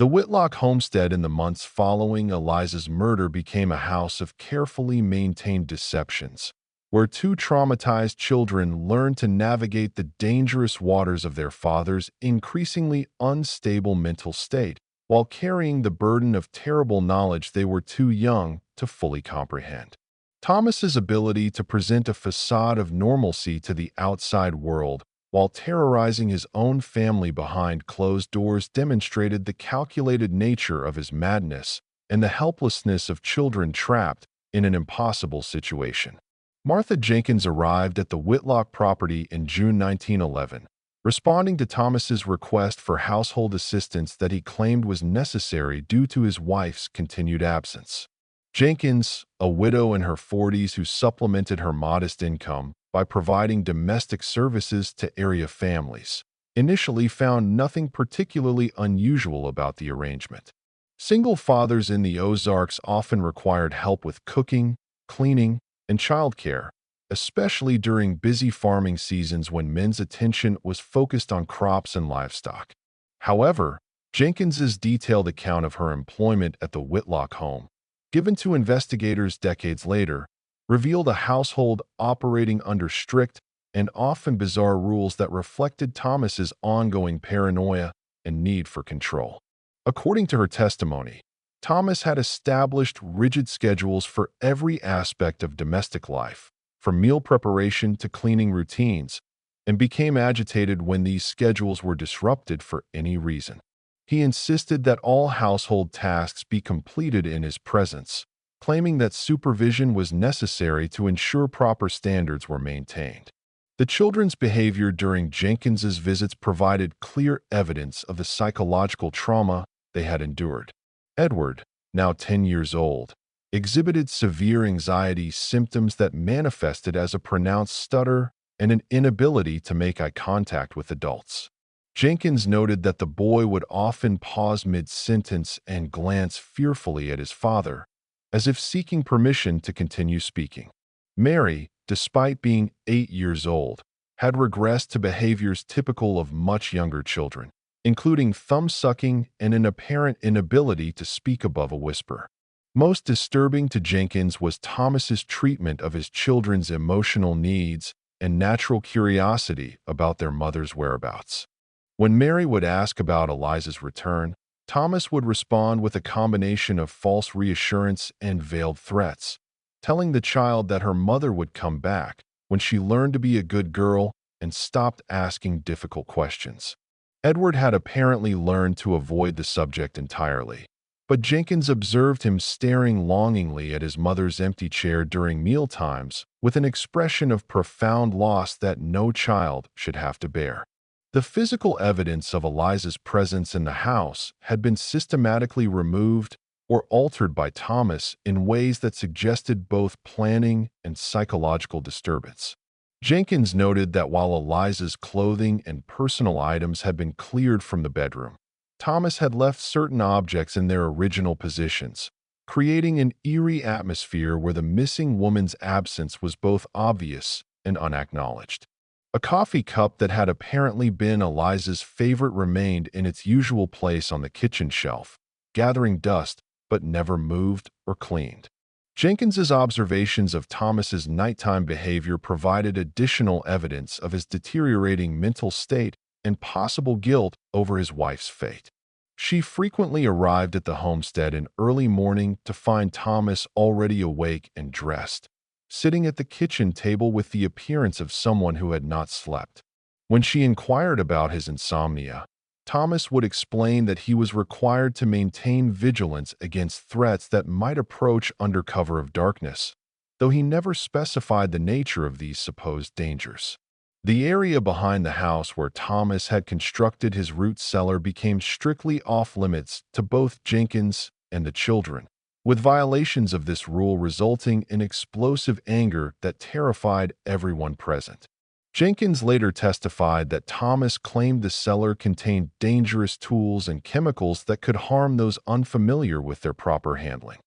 A: The Whitlock homestead in the months following Eliza's murder became a house of carefully maintained deceptions, where two traumatized children learned to navigate the dangerous waters of their father's increasingly unstable mental state, while carrying the burden of terrible knowledge they were too young to fully comprehend. Thomas's ability to present a facade of normalcy to the outside world while terrorizing his own family behind closed doors demonstrated the calculated nature of his madness and the helplessness of children trapped in an impossible situation. Martha Jenkins arrived at the Whitlock property in June 1911, responding to Thomas's request for household assistance that he claimed was necessary due to his wife's continued absence. Jenkins, a widow in her 40s who supplemented her modest income by providing domestic services to area families, initially found nothing particularly unusual about the arrangement. Single fathers in the Ozarks often required help with cooking, cleaning, and childcare, especially during busy farming seasons when men's attention was focused on crops and livestock. However, Jenkins's detailed account of her employment at the Whitlock home, given to investigators decades later, revealed a household operating under strict and often bizarre rules that reflected Thomas's ongoing paranoia and need for control. According to her testimony, Thomas had established rigid schedules for every aspect of domestic life, from meal preparation to cleaning routines, and became agitated when these schedules were disrupted for any reason. He insisted that all household tasks be completed in his presence, claiming that supervision was necessary to ensure proper standards were maintained. The children's behavior during Jenkins's visits provided clear evidence of the psychological trauma they had endured. Edward, now 10 years old, exhibited severe anxiety symptoms that manifested as a pronounced stutter and an inability to make eye contact with adults. Jenkins noted that the boy would often pause mid-sentence and glance fearfully at his father, as if seeking permission to continue speaking. Mary, despite being 8 years old, had regressed to behaviors typical of much younger children, including thumb-sucking and an apparent inability to speak above a whisper. Most disturbing to Jenkins was Thomas's treatment of his children's emotional needs and natural curiosity about their mother's whereabouts. When Mary would ask about Eliza's return, Thomas would respond with a combination of false reassurance and veiled threats, telling the child that her mother would come back when she learned to be a good girl and stopped asking difficult questions. Edward had apparently learned to avoid the subject entirely, but Jenkins observed him staring longingly at his mother's empty chair during mealtimes with an expression of profound loss that no child should have to bear. The physical evidence of Eliza's presence in the house had been systematically removed or altered by Thomas in ways that suggested both planning and psychological disturbance. Jenkins noted that while Eliza's clothing and personal items had been cleared from the bedroom, Thomas had left certain objects in their original positions, creating an eerie atmosphere where the missing woman's absence was both obvious and unacknowledged. A coffee cup that had apparently been Eliza's favorite remained in its usual place on the kitchen shelf, gathering dust but never moved or cleaned. Jenkins's observations of Thomas's nighttime behavior provided additional evidence of his deteriorating mental state and possible guilt over his wife's fate. She frequently arrived at the homestead in early morning to find Thomas already awake and dressed, sitting at the kitchen table with the appearance of someone who had not slept. When she inquired about his insomnia, Thomas would explain that he was required to maintain vigilance against threats that might approach under cover of darkness, though he never specified the nature of these supposed dangers. The area behind the house where Thomas had constructed his root cellar became strictly off-limits to both Jenkins and the children, with violations of this rule resulting in explosive anger that terrified everyone present. Jenkins later testified that Thomas claimed the cellar contained dangerous tools and chemicals that could harm those unfamiliar with their proper handling.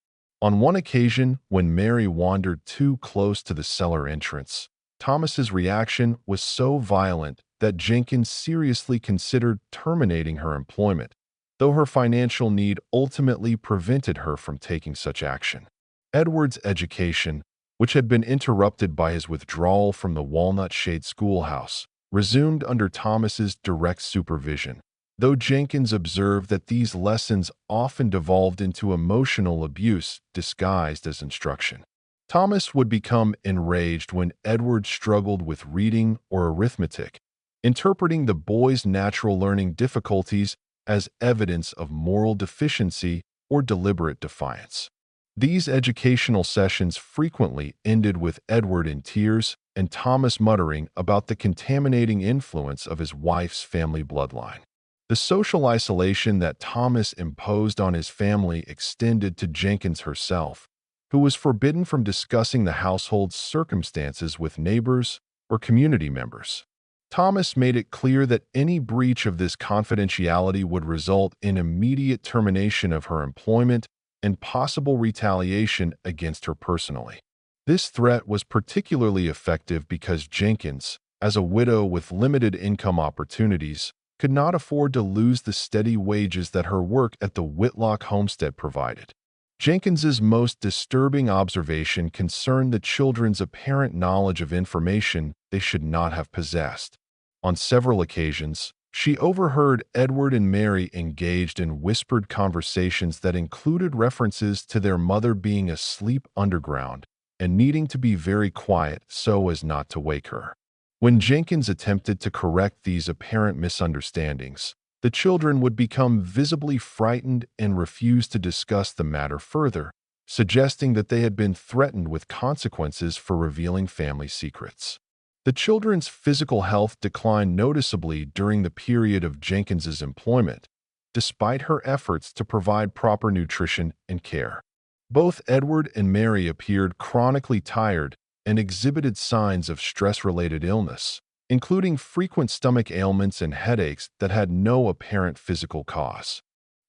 A: On one occasion, when Mary wandered too close to the cellar entrance, Thomas's reaction was so violent that Jenkins seriously considered terminating her employment, though her financial need ultimately prevented her from taking such action. Edward's education, which had been interrupted by his withdrawal from the Walnut Shade schoolhouse, resumed under Thomas's direct supervision, though Jenkins observed that these lessons often devolved into emotional abuse disguised as instruction. Thomas would become enraged when Edward struggled with reading or arithmetic, interpreting the boy's natural learning difficulties as evidence of moral deficiency or deliberate defiance. These educational sessions frequently ended with Edward in tears and Thomas muttering about the contaminating influence of his wife's family bloodline. The social isolation that Thomas imposed on his family extended to Jenkins herself, who was forbidden from discussing the household's circumstances with neighbors or community members. Thomas made it clear that any breach of this confidentiality would result in immediate termination of her employment and possible retaliation against her personally. This threat was particularly effective because Jenkins, as a widow with limited income opportunities, could not afford to lose the steady wages that her work at the Whitlock homestead provided. Jenkins's most disturbing observation concerned the children's apparent knowledge of information they should not have possessed. On several occasions, she overheard Edward and Mary engaged in whispered conversations that included references to their mother being asleep underground and needing to be very quiet so as not to wake her. When Jenkins attempted to correct these apparent misunderstandings, the children would become visibly frightened and refuse to discuss the matter further, suggesting that they had been threatened with consequences for revealing family secrets. The children's physical health declined noticeably during the period of Jenkins's employment, despite her efforts to provide proper nutrition and care. Both Edward and Mary appeared chronically tired and exhibited signs of stress-related illness, including frequent stomach ailments and headaches that had no apparent physical cause.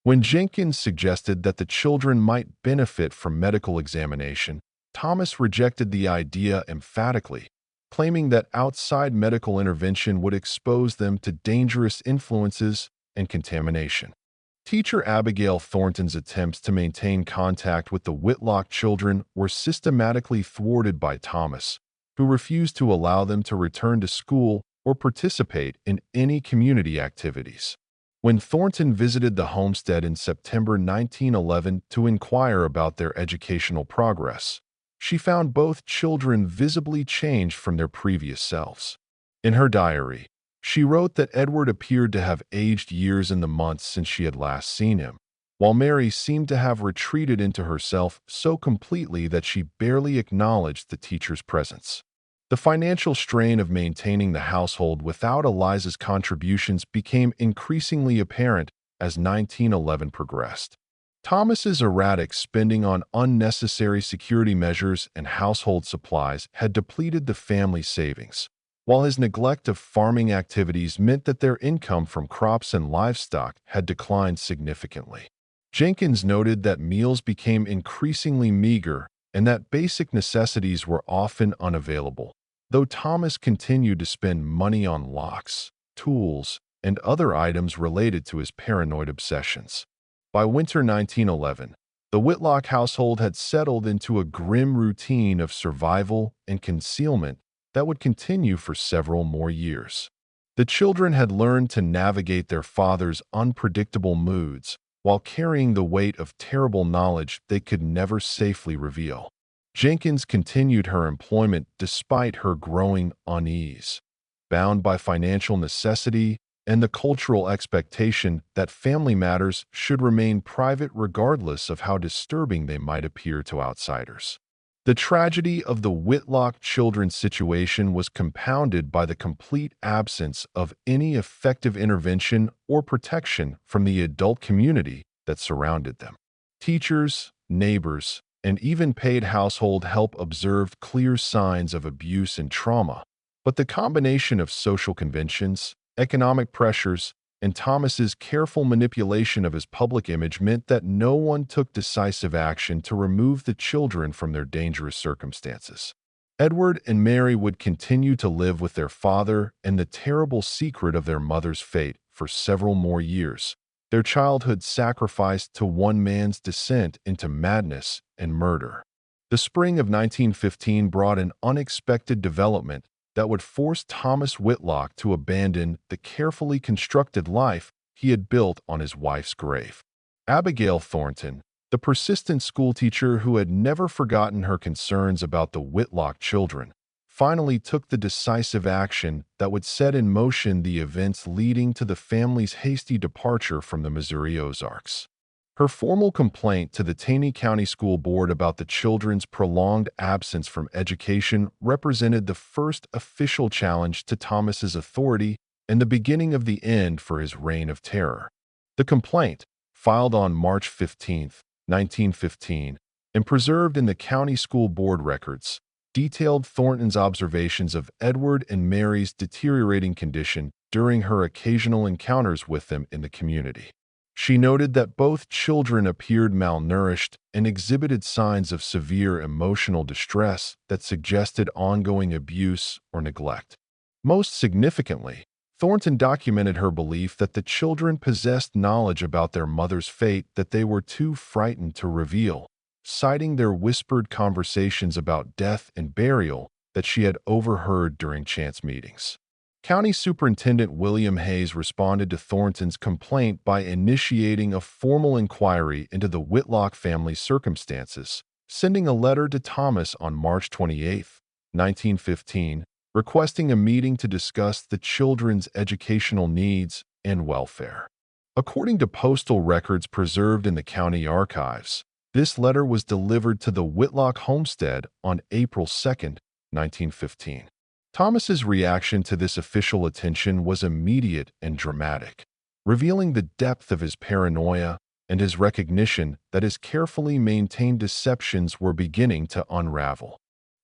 A: When Jenkins suggested that the children might benefit from medical examination, Thomas rejected the idea emphatically, claiming that outside medical intervention would expose them to dangerous influences and contamination. Teacher Abigail Thornton's attempts to maintain contact with the Whitlock children were systematically thwarted by Thomas, who refused to allow them to return to school or participate in any community activities. When Thornton visited the homestead in September 1911 to inquire about their educational progress, she found both children visibly changed from their previous selves. In her diary, she wrote that Edward appeared to have aged years in the months since she had last seen him, while Mary seemed to have retreated into herself so completely that she barely acknowledged the teacher's presence. The financial strain of maintaining the household without Eliza's contributions became increasingly apparent as 1911 progressed. Thomas's erratic spending on unnecessary security measures and household supplies had depleted the family's savings, while his neglect of farming activities meant that their income from crops and livestock had declined significantly. Jenkins noted that meals became increasingly meager and that basic necessities were often unavailable, though Thomas continued to spend money on locks, tools, and other items related to his paranoid obsessions. By winter 1911, the Whitlock household had settled into a grim routine of survival and concealment that would continue for several more years. The children had learned to navigate their father's unpredictable moods while carrying the weight of terrible knowledge they could never safely reveal. Jenkins continued her employment despite her growing unease, bound by financial necessity and the cultural expectation that family matters should remain private regardless of how disturbing they might appear to outsiders. The tragedy of the Whitlock children's situation was compounded by the complete absence of any effective intervention or protection from the adult community that surrounded them. Teachers, neighbors, and even paid household help observed clear signs of abuse and trauma, but the combination of social conventions, economic pressures, and Thomas's careful manipulation of his public image meant that no one took decisive action to remove the children from their dangerous circumstances. Edward and Mary would continue to live with their father and the terrible secret of their mother's fate for several more years, their childhood sacrificed to one man's descent into madness and murder. The spring of 1915 brought an unexpected development that would force Thomas Whitlock to abandon the carefully constructed life he had built on his wife's grave. Abigail Thornton, the persistent schoolteacher who had never forgotten her concerns about the Whitlock children, finally took the decisive action that would set in motion the events leading to the family's hasty departure from the Missouri Ozarks. Her formal complaint to the Taney County School Board about the children's prolonged absence from education represented the first official challenge to Thomas's authority and the beginning of the end for his reign of terror. The complaint, filed on March 15, 1915, and preserved in the county school board records, detailed Thornton's observations of Edward and Mary's deteriorating condition during her occasional encounters with them in the community. She noted that both children appeared malnourished and exhibited signs of severe emotional distress that suggested ongoing abuse or neglect. Most significantly, Thornton documented her belief that the children possessed knowledge about their mother's fate that they were too frightened to reveal, citing their whispered conversations about death and burial that she had overheard during chance meetings. County Superintendent William Hayes responded to Thornton's complaint by initiating a formal inquiry into the Whitlock family's circumstances, sending a letter to Thomas on March 28, 1915, requesting a meeting to discuss the children's educational needs and welfare. According to postal records preserved in the county archives, this letter was delivered to the Whitlock homestead on April 2, 1915. Thomas's reaction to this official attention was immediate and dramatic, revealing the depth of his paranoia and his recognition that his carefully maintained deceptions were beginning to unravel.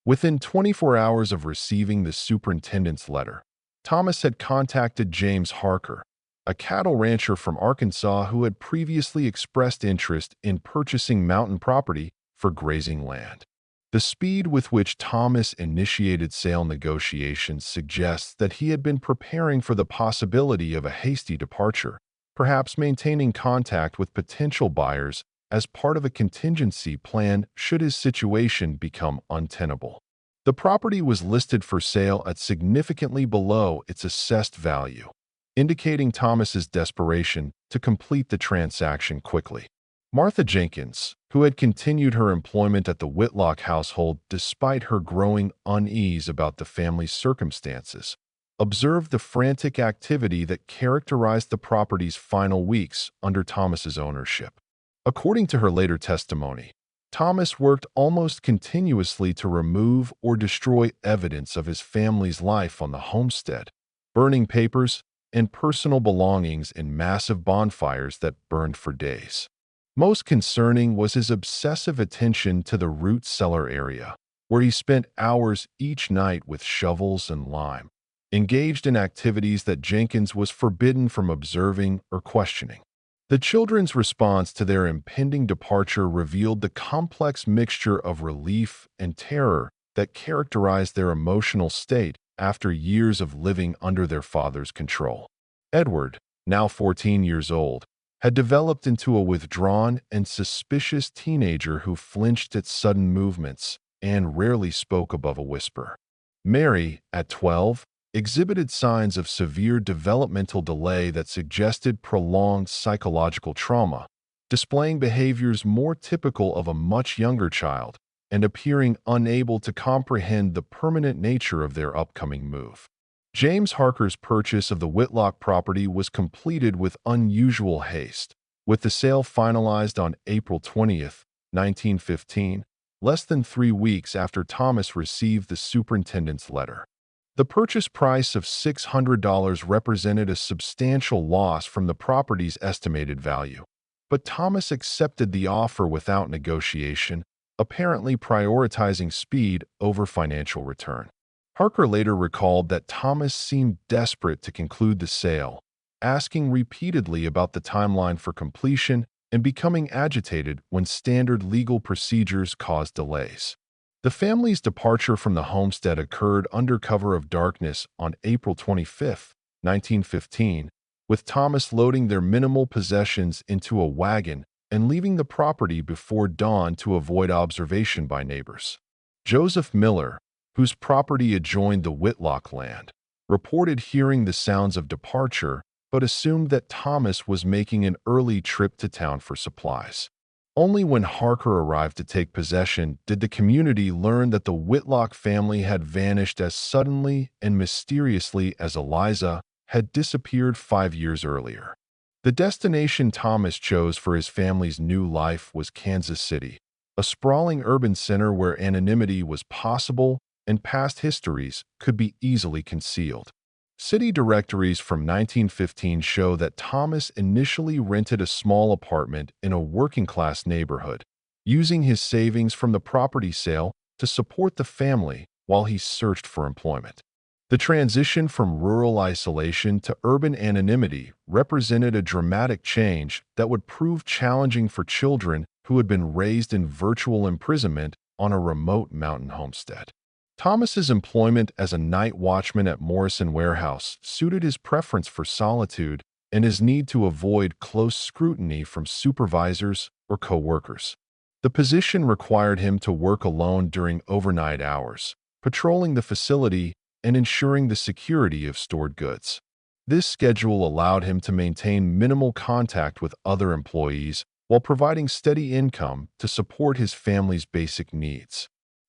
A: Within 24 hours of receiving the superintendent's letter, Thomas had contacted James Harker, a cattle rancher from Arkansas who had previously expressed interest in purchasing mountain property for grazing land. The speed with which Thomas initiated sale negotiations suggests that he had been preparing for the possibility of a hasty departure, perhaps maintaining contact with potential buyers as part of a contingency plan should his situation become untenable. The property was listed for sale at significantly below its assessed value, indicating Thomas's desperation to complete the transaction quickly. Martha Jenkins, who had continued her employment at the Whitlock household despite her growing unease about the family's circumstances, observed the frantic activity that characterized the property's final weeks under Thomas's ownership. According to her later testimony, Thomas worked almost continuously to remove or destroy evidence of his family's life on the homestead, burning papers and personal belongings in massive bonfires that burned for days. Most concerning was his obsessive attention to the root cellar area, where he spent hours each night with shovels and lime, engaged in activities that Jenkins was forbidden from observing or questioning. The children's response to their impending departure revealed the complex mixture of relief and terror that characterized their emotional state after years of living under their father's control. Edward, now 14 years old, had developed into a withdrawn and suspicious teenager who flinched at sudden movements and rarely spoke above a whisper. Mary, at 12, exhibited signs of severe developmental delay that suggested prolonged psychological trauma, displaying behaviors more typical of a much younger child and appearing unable to comprehend the permanent nature of their upcoming move. James Harker's purchase of the Whitlock property was completed with unusual haste, with the sale finalized on April 20th, 1915, less than 3 weeks after Thomas received the superintendent's letter. The purchase price of $600 represented a substantial loss from the property's estimated value, but Thomas accepted the offer without negotiation, apparently prioritizing speed over financial return. Harker later recalled that Thomas seemed desperate to conclude the sale, asking repeatedly about the timeline for completion and becoming agitated when standard legal procedures caused delays. The family's departure from the homestead occurred under cover of darkness on April 25, 1915, with Thomas loading their minimal possessions into a wagon and leaving the property before dawn to avoid observation by neighbors. Joseph Miller, whose property adjoined the Whitlock land, reported hearing the sounds of departure but assumed that Thomas was making an early trip to town for supplies. Only when Harker arrived to take possession did the community learn that the Whitlock family had vanished as suddenly and mysteriously as Eliza had disappeared 5 years earlier. The destination Thomas chose for his family's new life was Kansas City, a sprawling urban center where anonymity was possible and past histories could be easily concealed. City directories from 1915 show that Thomas initially rented a small apartment in a working-class neighborhood, using his savings from the property sale to support the family while he searched for employment. The transition from rural isolation to urban anonymity represented a dramatic change that would prove challenging for children who had been raised in virtual imprisonment on a remote mountain homestead. Thomas's employment as a night watchman at Morrison Warehouse suited his preference for solitude and his need to avoid close scrutiny from supervisors or co-workers. The position required him to work alone during overnight hours, patrolling the facility and ensuring the security of stored goods. This schedule allowed him to maintain minimal contact with other employees while providing steady income to support his family's basic needs.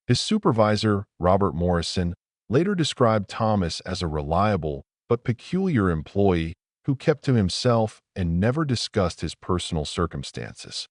A: His supervisor, Robert Morrison, later described Thomas as a reliable but peculiar employee who kept to himself and never discussed his personal circumstances.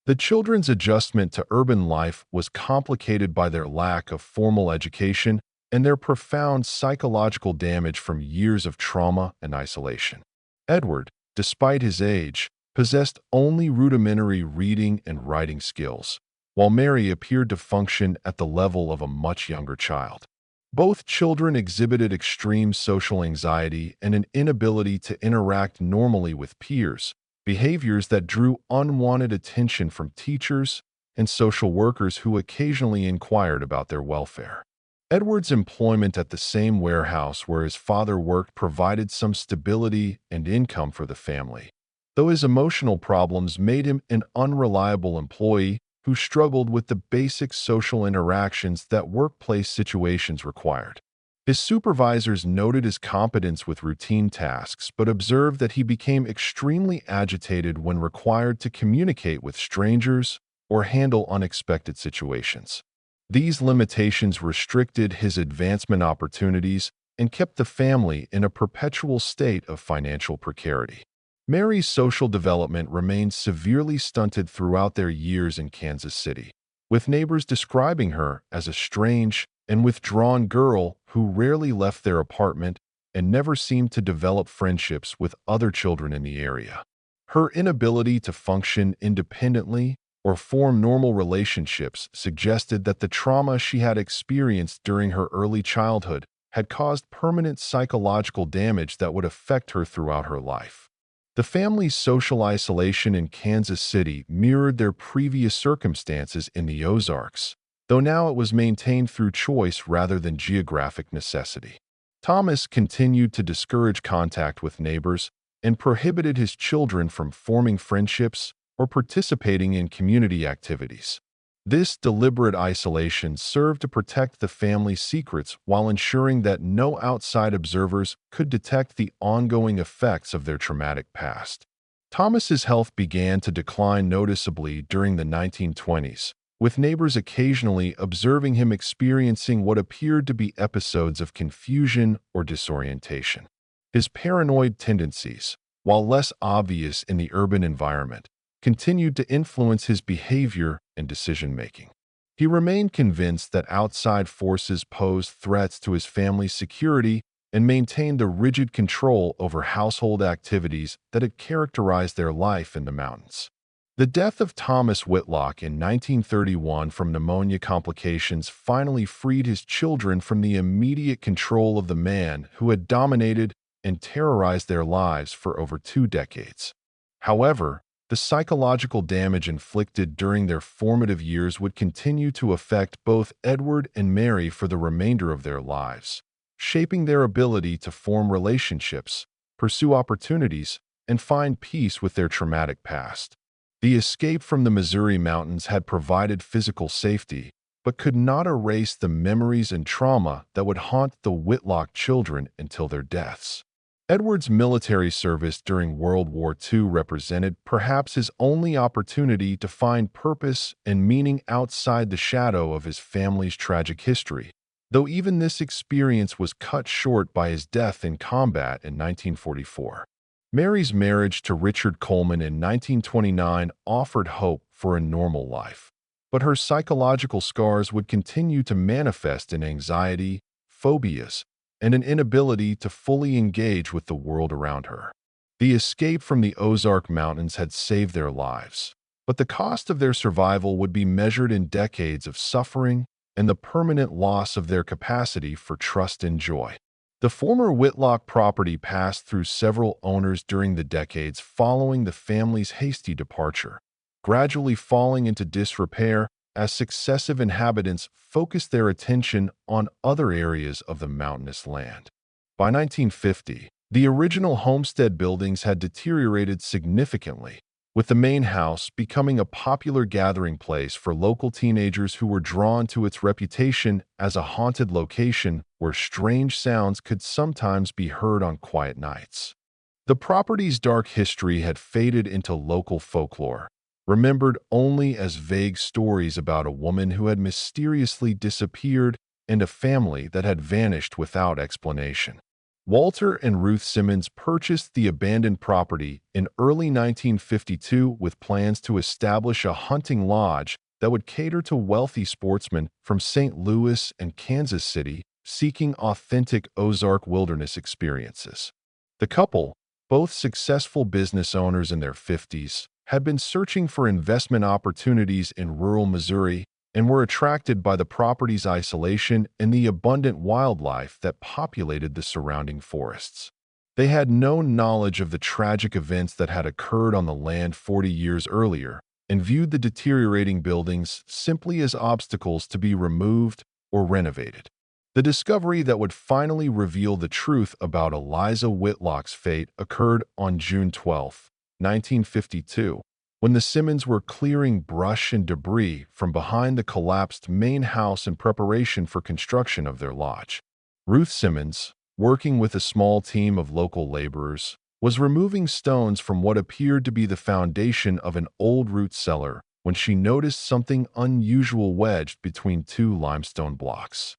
A: The children's adjustment to urban life was complicated by their lack of formal education and their profound psychological damage from years of trauma and isolation. Edward, despite his age, possessed only rudimentary reading and writing skills, while Mary appeared to function at the level of a much younger child. Both children exhibited extreme social anxiety and an inability to interact normally with peers, behaviors that drew unwanted attention from teachers and social workers who occasionally inquired about their welfare. Edward's employment at the same warehouse where his father worked provided some stability and income for the family, though his emotional problems made him an unreliable employee who struggled with the basic social interactions that workplace situations required. His supervisors noted his competence with routine tasks but observed that he became extremely agitated when required to communicate with strangers or handle unexpected situations. These limitations restricted his advancement opportunities and kept the family in a perpetual state of financial precarity. Mary's social development remained severely stunted throughout their years in Kansas City, with neighbors describing her as a strange and withdrawn girl who rarely left their apartment and never seemed to develop friendships with other children in the area. Her inability to function independently or form normal relationships suggested that the trauma she had experienced during her early childhood had caused permanent psychological damage that would affect her throughout her life. The family's social isolation in Kansas City mirrored their previous circumstances in the Ozarks, though now it was maintained through choice rather than geographic necessity. Thomas continued to discourage contact with neighbors and prohibited his children from forming friendships or participating in community activities. This deliberate isolation served to protect the family's secrets while ensuring that no outside observers could detect the ongoing effects of their traumatic past. Thomas's health began to decline noticeably during the 1920s, with neighbors occasionally observing him experiencing what appeared to be episodes of confusion or disorientation. His paranoid tendencies, while less obvious in the urban environment, continued to influence his behavior and decision-making. He remained convinced that outside forces posed threats to his family's security and maintained the rigid control over household activities that had characterized their life in the mountains. The death of Thomas Whitlock in 1931 from pneumonia complications finally freed his children from the immediate control of the man who had dominated and terrorized their lives for over 2 decades. However, the psychological damage inflicted during their formative years would continue to affect both Edward and Mary for the remainder of their lives, shaping their ability to form relationships, pursue opportunities, and find peace with their traumatic past. The escape from the Missouri mountains had provided physical safety, but could not erase the memories and trauma that would haunt the Whitlock children until their deaths. Edward's military service during World War II represented perhaps his only opportunity to find purpose and meaning outside the shadow of his family's tragic history, though even this experience was cut short by his death in combat in 1944. Mary's marriage to Richard Coleman in 1929 offered hope for a normal life, but her psychological scars would continue to manifest in anxiety, phobias, and an inability to fully engage with the world around her. The escape from the Ozark Mountains had saved their lives, but the cost of their survival would be measured in decades of suffering and the permanent loss of their capacity for trust and joy. The former Whitlock property passed through several owners during the decades following the family's hasty departure, gradually falling into disrepair as successive inhabitants focused their attention on other areas of the mountainous land. By 1950, the original homestead buildings had deteriorated significantly, with the main house becoming a popular gathering place for local teenagers who were drawn to its reputation as a haunted location where strange sounds could sometimes be heard on quiet nights. The property's dark history had faded into local folklore, remembered only as vague stories about a woman who had mysteriously disappeared and a family that had vanished without explanation. Walter and Ruth Simmons purchased the abandoned property in early 1952 with plans to establish a hunting lodge that would cater to wealthy sportsmen from St. Louis and Kansas City, seeking authentic Ozark wilderness experiences. The couple, both successful business owners in their 50s, had been searching for investment opportunities in rural Missouri and were attracted by the property's isolation and the abundant wildlife that populated the surrounding forests. They had no knowledge of the tragic events that had occurred on the land 40 years earlier and viewed the deteriorating buildings simply as obstacles to be removed or renovated. The discovery that would finally reveal the truth about Eliza Whitlock's fate occurred on June 12, 1952, when the Simmons were clearing brush and debris from behind the collapsed main house in preparation for construction of their lodge. Ruth Simmons, working with a small team of local laborers, was removing stones from what appeared to be the foundation of an old root cellar when she noticed something unusual wedged between two limestone blocks.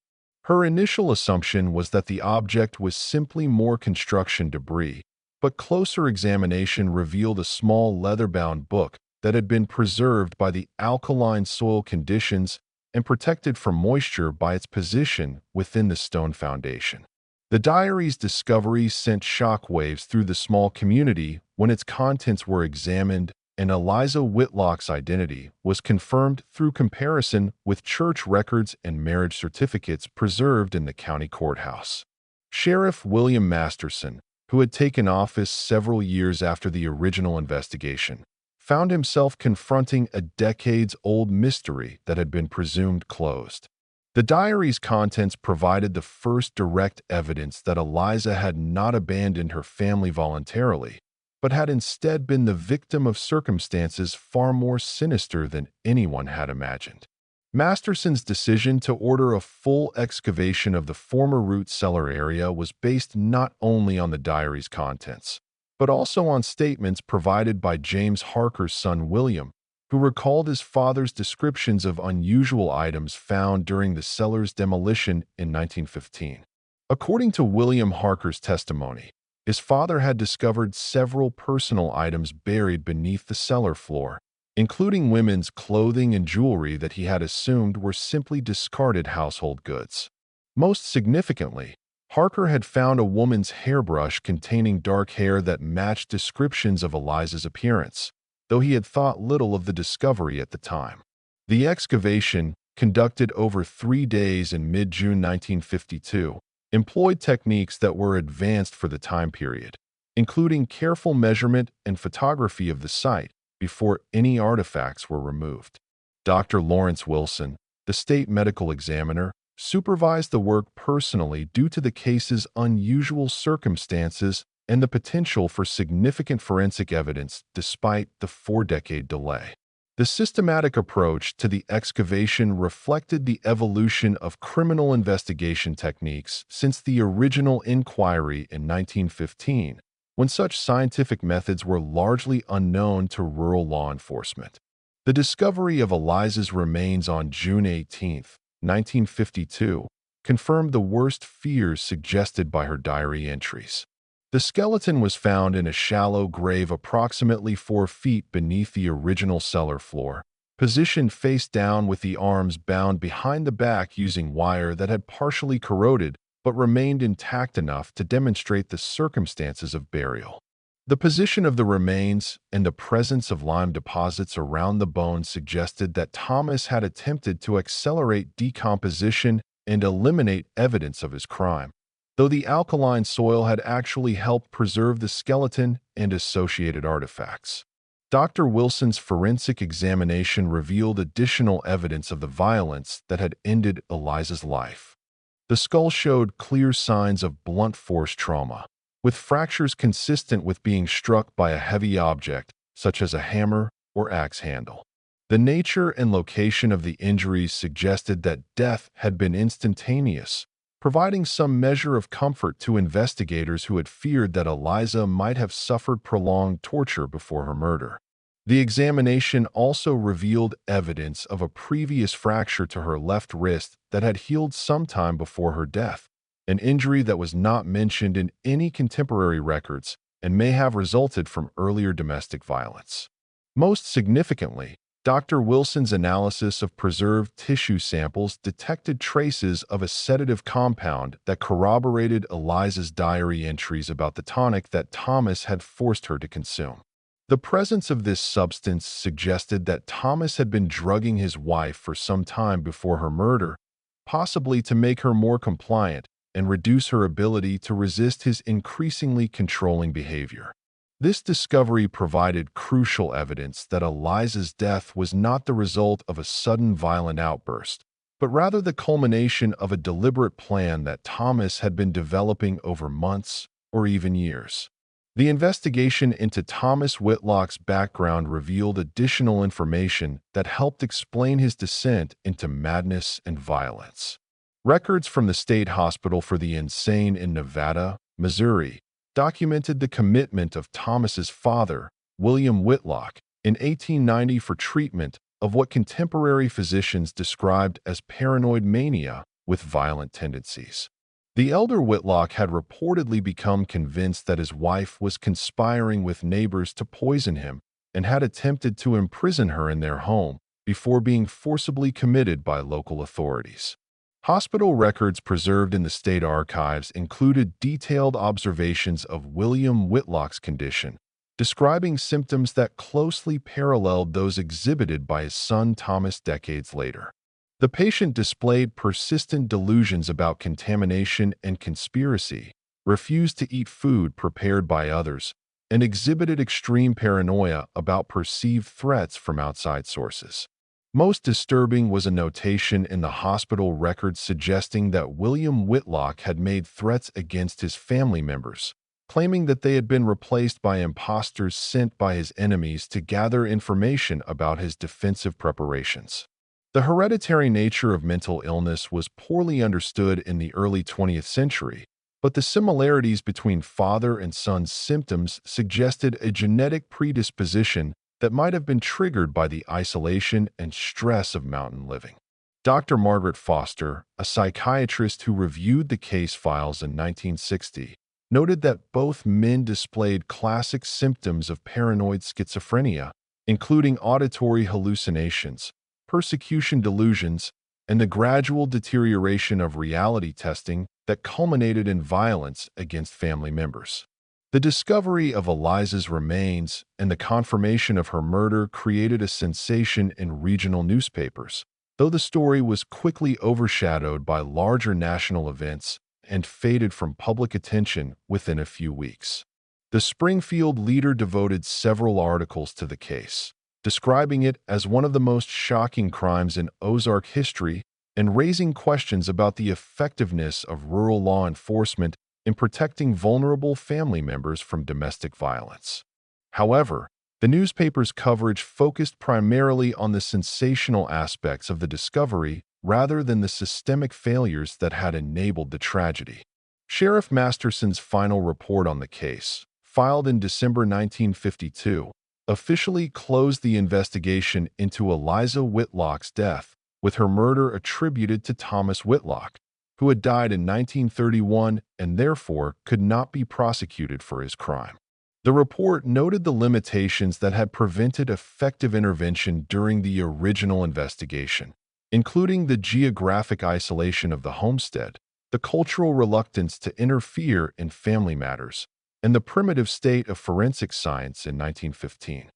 A: Her initial assumption was that the object was simply more construction debris, but closer examination revealed a small leather-bound book that had been preserved by the alkaline soil conditions and protected from moisture by its position within the stone foundation. The diary's discovery sent shockwaves through the small community when its contents were examined, and Eliza Whitlock's identity was confirmed through comparison with church records and marriage certificates preserved in the county courthouse. Sheriff William Masterson, who had taken office several years after the original investigation, found himself confronting a decades-old mystery that had been presumed closed. The diary's contents provided the first direct evidence that Eliza had not abandoned her family voluntarily, but had instead been the victim of circumstances far more sinister than anyone had imagined. Masterson's decision to order a full excavation of the former root cellar area was based not only on the diary's contents, but also on statements provided by James Harker's son William, who recalled his father's descriptions of unusual items found during the cellar's demolition in 1915. According to William Harker's testimony, his father had discovered several personal items buried beneath the cellar floor, including women's clothing and jewelry that he had assumed were simply discarded household goods. Most significantly, Harker had found a woman's hairbrush containing dark hair that matched descriptions of Eliza's appearance, though he had thought little of the discovery at the time. The excavation, conducted over 3 days in mid-June 1952, employed techniques that were advanced for the time period, including careful measurement and photography of the site before any artifacts were removed. Dr. Lawrence Wilson, the state medical examiner, supervised the work personally due to the case's unusual circumstances and the potential for significant forensic evidence despite the 4-decade delay. The systematic approach to the excavation reflected the evolution of criminal investigation techniques since the original inquiry in 1915, when such scientific methods were largely unknown to rural law enforcement. The discovery of Eliza's remains on June 18, 1952, confirmed the worst fears suggested by her diary entries. The skeleton was found in a shallow grave approximately 4 feet beneath the original cellar floor, positioned face down with the arms bound behind the back using wire that had partially corroded but remained intact enough to demonstrate the circumstances of burial. The position of the remains and the presence of lime deposits around the bones suggested that Thomas had attempted to accelerate decomposition and eliminate evidence of his crime, though the alkaline soil had actually helped preserve the skeleton and associated artifacts. Dr. Wilson's forensic examination revealed additional evidence of the violence that had ended Eliza's life. The skull showed clear signs of blunt force trauma, with fractures consistent with being struck by a heavy object, such as a hammer or axe handle. The nature and location of the injuries suggested that death had been instantaneous, providing some measure of comfort to investigators who had feared that Eliza might have suffered prolonged torture before her murder. The examination also revealed evidence of a previous fracture to her left wrist that had healed sometime before her death, an injury that was not mentioned in any contemporary records and may have resulted from earlier domestic violence. Most significantly, Dr. Wilson's analysis of preserved tissue samples detected traces of a sedative compound that corroborated Eliza's diary entries about the tonic that Thomas had forced her to consume. The presence of this substance suggested that Thomas had been drugging his wife for some time before her murder, possibly to make her more compliant and reduce her ability to resist his increasingly controlling behavior. This discovery provided crucial evidence that Eliza's death was not the result of a sudden violent outburst, but rather the culmination of a deliberate plan that Thomas had been developing over months or even years. The investigation into Thomas Whitlock's background revealed additional information that helped explain his descent into madness and violence. Records from the State Hospital for the Insane in Nevada, Missouri, documented the commitment of Thomas's father, William Whitlock, in 1890 for treatment of what contemporary physicians described as paranoid mania with violent tendencies. The elder Whitlock had reportedly become convinced that his wife was conspiring with neighbors to poison him and had attempted to imprison her in their home before being forcibly committed by local authorities. Hospital records preserved in the state archives included detailed observations of William Whitlock's condition, describing symptoms that closely paralleled those exhibited by his son Thomas decades later. The patient displayed persistent delusions about contamination and conspiracy, refused to eat food prepared by others, and exhibited extreme paranoia about perceived threats from outside sources. Most disturbing was a notation in the hospital records suggesting that William Whitlock had made threats against his family members, claiming that they had been replaced by imposters sent by his enemies to gather information about his defensive preparations. The hereditary nature of mental illness was poorly understood in the early 20th century, but the similarities between father and son's symptoms suggested a genetic predisposition that might have been triggered by the isolation and stress of mountain living. Dr. Margaret Foster, a psychiatrist who reviewed the case files in 1960, noted that both men displayed classic symptoms of paranoid schizophrenia, including auditory hallucinations, persecution delusions, and the gradual deterioration of reality testing that culminated in violence against family members. The discovery of Eliza's remains and the confirmation of her murder created a sensation in regional newspapers, though the story was quickly overshadowed by larger national events and faded from public attention within a few weeks. The Springfield Leader devoted several articles to the case, describing it as one of the most shocking crimes in Ozark history and raising questions about the effectiveness of rural law enforcement in protecting vulnerable family members from domestic violence. However, the newspaper's coverage focused primarily on the sensational aspects of the discovery rather than the systemic failures that had enabled the tragedy. Sheriff Masterson's final report on the case, filed in December 1952, officially closed the investigation into Eliza Whitlock's death, with her murder attributed to Thomas Whitlock, who had died in 1931 and therefore could not be prosecuted for his crime. The report noted the limitations that had prevented effective intervention during the original investigation, including the geographic isolation of the homestead, the cultural reluctance to interfere in family matters, and the primitive state of forensic science in 1915.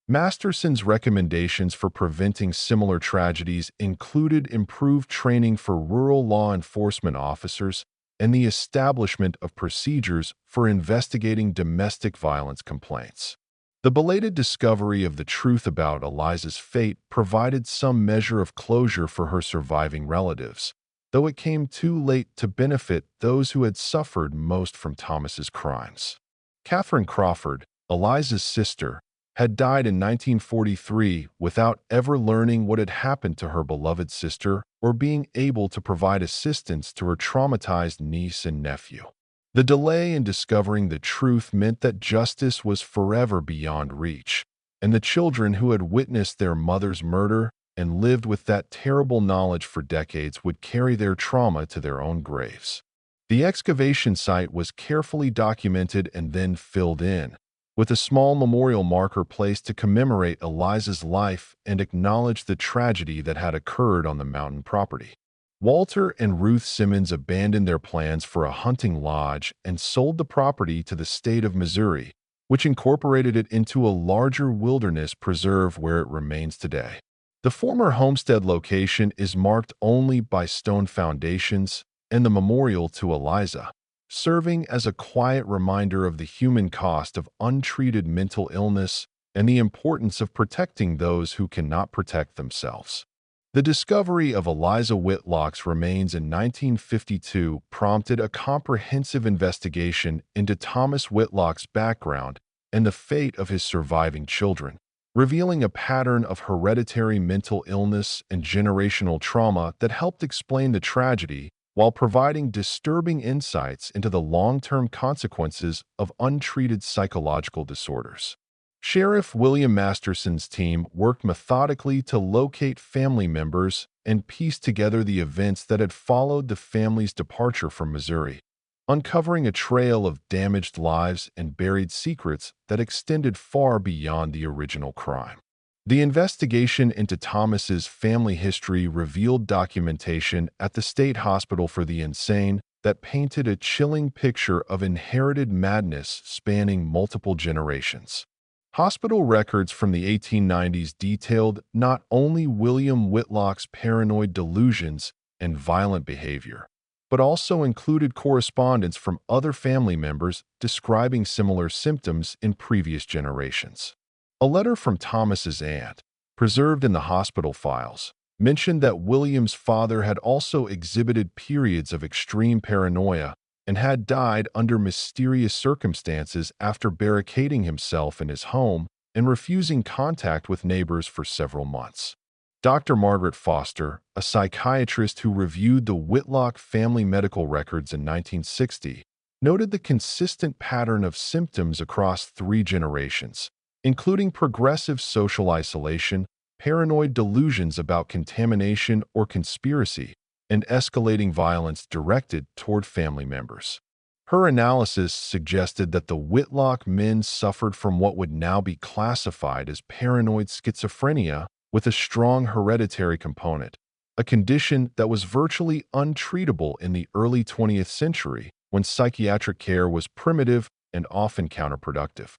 A: Masterson's recommendations for preventing similar tragedies included improved training for rural law enforcement officers and the establishment of procedures for investigating domestic violence complaints. The belated discovery of the truth about Eliza's fate provided some measure of closure for her surviving relatives, though it came too late to benefit those who had suffered most from Thomas's crimes. Catherine Crawford, Eliza's sister, had died in 1943 without ever learning what had happened to her beloved sister or being able to provide assistance to her traumatized niece and nephew. The delay in discovering the truth meant that justice was forever beyond reach, and the children who had witnessed their mother's murder and lived with that terrible knowledge for decades would carry their trauma to their own graves. The excavation site was carefully documented and then filled in, with a small memorial marker placed to commemorate Eliza's life and acknowledge the tragedy that had occurred on the mountain property. Walter and Ruth Simmons abandoned their plans for a hunting lodge and sold the property to the state of Missouri, which incorporated it into a larger wilderness preserve where it remains today. The former homestead location is marked only by stone foundations and the memorial to Eliza, serving as a quiet reminder of the human cost of untreated mental illness and the importance of protecting those who cannot protect themselves. The discovery of Eliza Whitlock's remains in 1952 prompted a comprehensive investigation into Thomas Whitlock's background and the fate of his surviving children, revealing a pattern of hereditary mental illness and generational trauma that helped explain the tragedy while providing disturbing insights into the long-term consequences of untreated psychological disorders. Sheriff William Masterson's team worked methodically to locate family members and piece together the events that had followed the family's departure from Missouri, uncovering a trail of damaged lives and buried secrets that extended far beyond the original crime. The investigation into Thomas's family history revealed documentation at the State Hospital for the Insane that painted a chilling picture of inherited madness spanning multiple generations. Hospital records from the 1890s detailed not only William Whitlock's paranoid delusions and violent behavior, but also included correspondence from other family members describing similar symptoms in previous generations. A letter from Thomas's aunt, preserved in the hospital files, mentioned that William's father had also exhibited periods of extreme paranoia and had died under mysterious circumstances after barricading himself in his home and refusing contact with neighbors for several months. Dr. Margaret Foster, a psychiatrist who reviewed the Whitlock family medical records in 1960, noted the consistent pattern of symptoms across 3 generations, including progressive social isolation, paranoid delusions about contamination or conspiracy, and escalating violence directed toward family members. Her analysis suggested that the Whitlock men suffered from what would now be classified as paranoid schizophrenia with a strong hereditary component, a condition that was virtually untreatable in the early 20th century when psychiatric care was primitive and often counterproductive.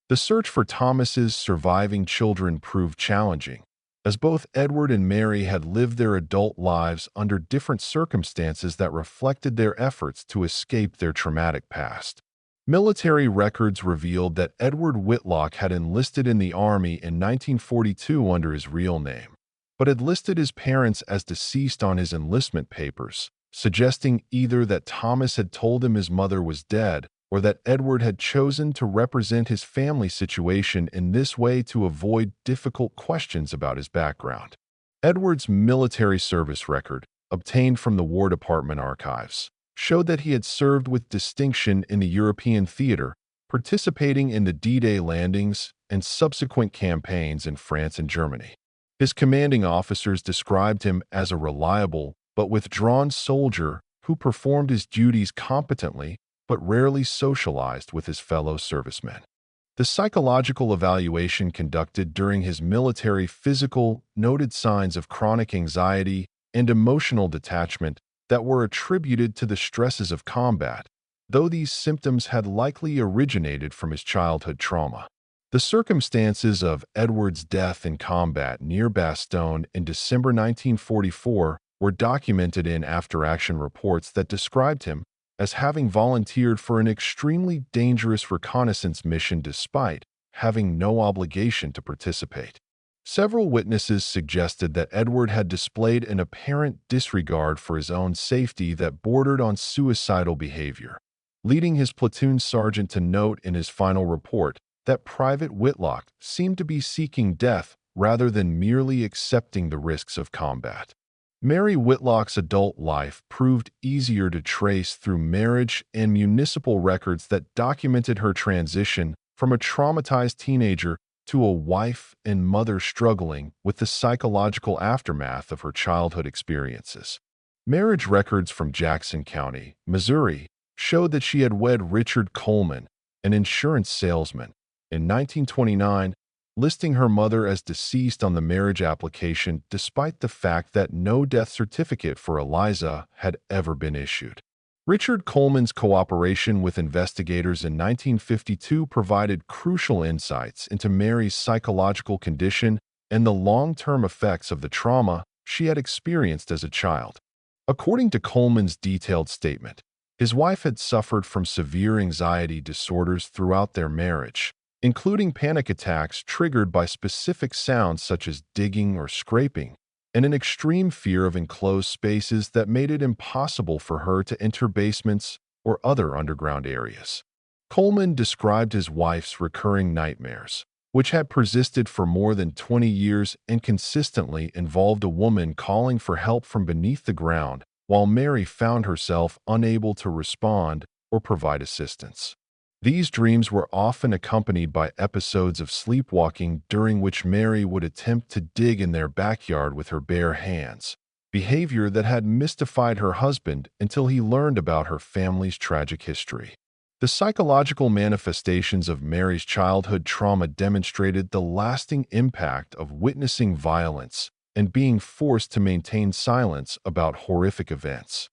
A: The search for Thomas's surviving children proved challenging, as both Edward and Mary had lived their adult lives under different circumstances that reflected their efforts to escape their traumatic past. Military records revealed that Edward Whitlock had enlisted in the Army in 1942 under his real name, but had listed his parents as deceased on his enlistment papers, suggesting either that Thomas had told him his mother was dead or that Edward had chosen to represent his family situation in this way to avoid difficult questions about his background. Edward's military service record, obtained from the War Department archives, showed that he had served with distinction in the European theater, participating in the D-Day landings and subsequent campaigns in France and Germany. His commanding officers described him as a reliable but withdrawn soldier who performed his duties competently but rarely socialized with his fellow servicemen. The psychological evaluation conducted during his military physical noted signs of chronic anxiety and emotional detachment that were attributed to the stresses of combat, though these symptoms had likely originated from his childhood trauma. The circumstances of Edward's death in combat near Bastogne in December 1944 were documented in after-action reports that described him as having volunteered for an extremely dangerous reconnaissance mission despite having no obligation to participate. Several witnesses suggested that Edward had displayed an apparent disregard for his own safety that bordered on suicidal behavior, leading his platoon sergeant to note in his final report that Private Whitlock seemed to be seeking death rather than merely accepting the risks of combat. Mary Whitlock's adult life proved easier to trace through marriage and municipal records that documented her transition from a traumatized teenager to a wife and mother struggling with the psychological aftermath of her childhood experiences. Marriage records from Jackson County, Missouri, showed that she had wed Richard Coleman, an insurance salesman, in 1929, listing her mother as deceased on the marriage application despite the fact that no death certificate for Eliza had ever been issued. Richard Coleman's cooperation with investigators in 1952 provided crucial insights into Mary's psychological condition and the long-term effects of the trauma she had experienced as a child. According to Coleman's detailed statement, his wife had suffered from severe anxiety disorders throughout their marriage, including panic attacks triggered by specific sounds such as digging or scraping, and an extreme fear of enclosed spaces that made it impossible for her to enter basements or other underground areas. Coleman described his wife's recurring nightmares, which had persisted for more than 20 years and consistently involved a woman calling for help from beneath the ground, while Mary found herself unable to respond or provide assistance. These dreams were often accompanied by episodes of sleepwalking during which Mary would attempt to dig in their backyard with her bare hands, behavior that had mystified her husband until he learned about her family's tragic history. The psychological manifestations of Mary's childhood trauma demonstrated the lasting impact of witnessing violence and being forced to maintain silence about horrific events.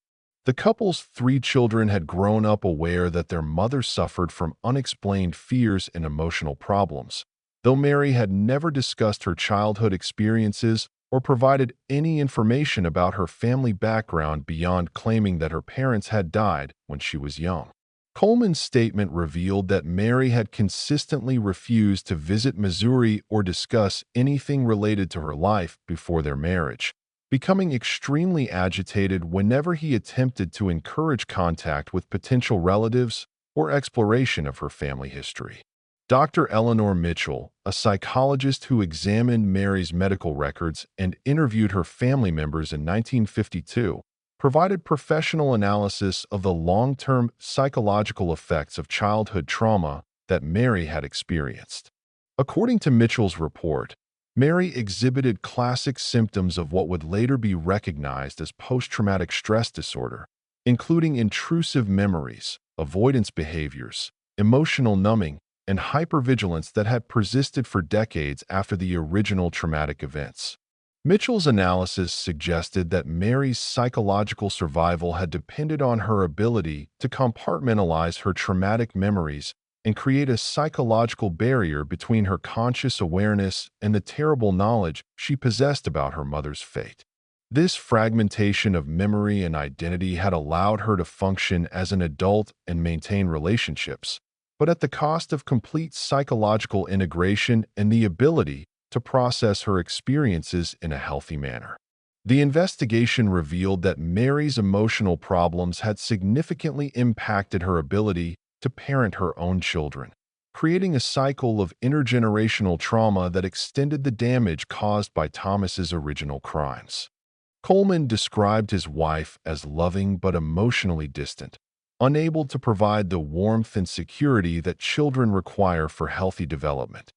A: The couple's 3 children had grown up aware that their mother suffered from unexplained fears and emotional problems, though Mary had never discussed her childhood experiences or provided any information about her family background beyond claiming that her parents had died when she was young. Coleman's statement revealed that Mary had consistently refused to visit Missouri or discuss anything related to her life before their marriage, becoming extremely agitated whenever he attempted to encourage contact with potential relatives or exploration of her family history. Dr. Eleanor Mitchell, a psychologist who examined Mary's medical records and interviewed her family members in 1952, provided professional analysis of the long-term psychological effects of childhood trauma that Mary had experienced. According to Mitchell's report, Mary exhibited classic symptoms of what would later be recognized as post-traumatic stress disorder, including intrusive memories, avoidance behaviors, emotional numbing, and hypervigilance that had persisted for decades after the original traumatic events. Mitchell's analysis suggested that Mary's psychological survival had depended on her ability to compartmentalize her traumatic memories and create a psychological barrier between her conscious awareness and the terrible knowledge she possessed about her mother's fate. This fragmentation of memory and identity had allowed her to function as an adult and maintain relationships, but at the cost of complete psychological integration and the ability to process her experiences in a healthy manner. The investigation revealed that Mary's emotional problems had significantly impacted her ability to parent her own children, creating a cycle of intergenerational trauma that extended the damage caused by Thomas's original crimes. Coleman described his wife as loving but emotionally distant, unable to provide the warmth and security that children require for healthy development.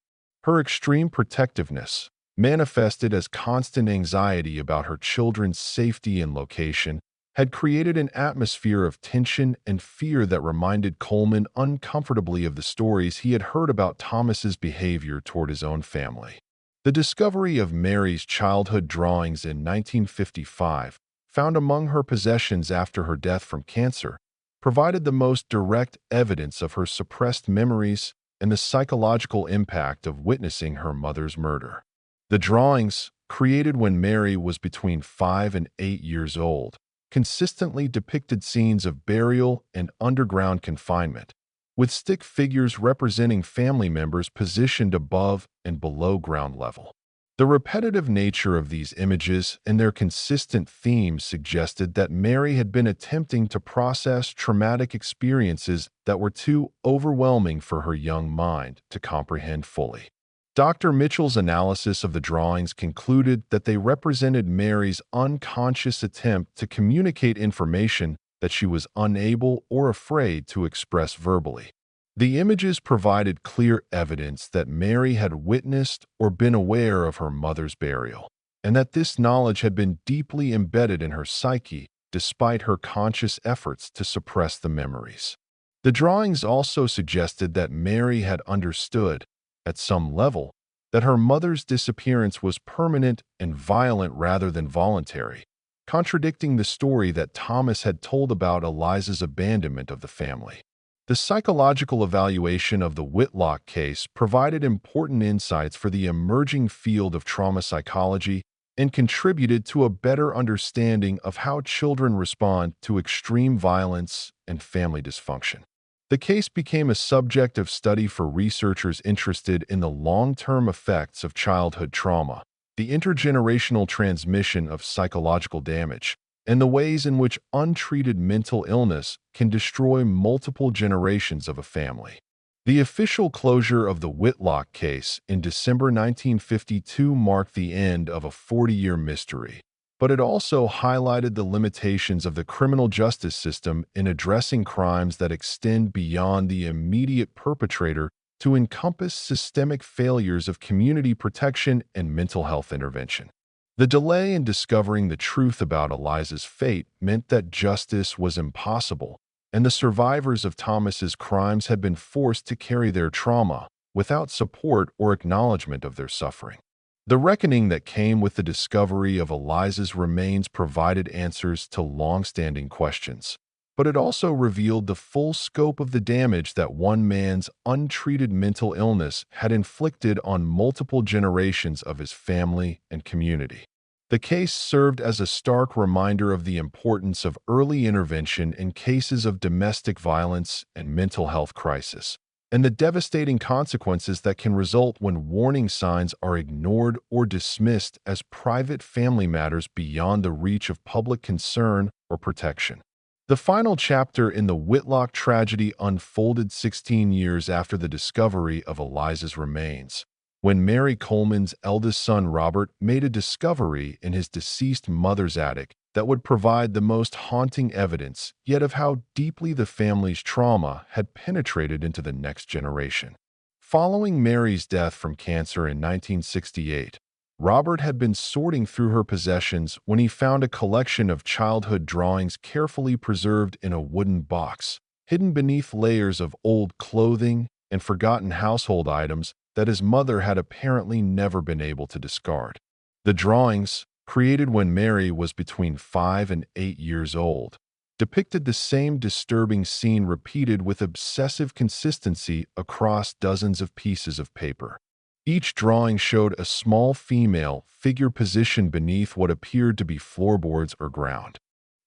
A: Her extreme protectiveness, manifested as constant anxiety about her children's safety and location, had created an atmosphere of tension and fear that reminded Coleman uncomfortably of the stories he had heard about Thomas's behavior toward his own family. The discovery of Mary's childhood drawings in 1955, found among her possessions after her death from cancer, provided the most direct evidence of her suppressed memories and the psychological impact of witnessing her mother's murder. The drawings, created when Mary was between 5 and 8 years old, consistently depicted scenes of burial and underground confinement, with stick figures representing family members positioned above and below ground level. The repetitive nature of these images and their consistent themes suggested that Mary had been attempting to process traumatic experiences that were too overwhelming for her young mind to comprehend fully. Dr. Mitchell's analysis of the drawings concluded that they represented Mary's unconscious attempt to communicate information that she was unable or afraid to express verbally. The images provided clear evidence that Mary had witnessed or been aware of her mother's burial, and that this knowledge had been deeply embedded in her psyche despite her conscious efforts to suppress the memories. The drawings also suggested that Mary had understood at some level, that her mother's disappearance was permanent and violent rather than voluntary, contradicting the story that Thomas had told about Eliza's abandonment of the family. The psychological evaluation of the Whitlock case provided important insights for the emerging field of trauma psychology and contributed to a better understanding of how children respond to extreme violence and family dysfunction. The case became a subject of study for researchers interested in the long-term effects of childhood trauma, the intergenerational transmission of psychological damage, and the ways in which untreated mental illness can destroy multiple generations of a family. The official closure of the Whitlock case in December 1952 marked the end of a 40-year mystery, but it also highlighted the limitations of the criminal justice system in addressing crimes that extend beyond the immediate perpetrator to encompass systemic failures of community protection and mental health intervention. The delay in discovering the truth about Eliza's fate meant that justice was impossible, and the survivors of Thomas's crimes had been forced to carry their trauma without support or acknowledgement of their suffering. The reckoning that came with the discovery of Eliza's remains provided answers to long-standing questions, but it also revealed the full scope of the damage that one man's untreated mental illness had inflicted on multiple generations of his family and community. The case served as a stark reminder of the importance of early intervention in cases of domestic violence and mental health crisis, and the devastating consequences that can result when warning signs are ignored or dismissed as private family matters beyond the reach of public concern or protection. The final chapter in the Whitlock tragedy unfolded 16 years after the discovery of Eliza's remains, when Mary Coleman's eldest son Robert made a discovery in his deceased mother's attic that would provide the most haunting evidence yet of how deeply the family's trauma had penetrated into the next generation. Following Mary's death from cancer in 1968, Robert had been sorting through her possessions when he found a collection of childhood drawings carefully preserved in a wooden box, hidden beneath layers of old clothing and forgotten household items that his mother had apparently never been able to discard. The drawings, created when Mary was between 5 and 8 years old, depicted the same disturbing scene repeated with obsessive consistency across dozens of pieces of paper. Each drawing showed a small female figure positioned beneath what appeared to be floorboards or ground,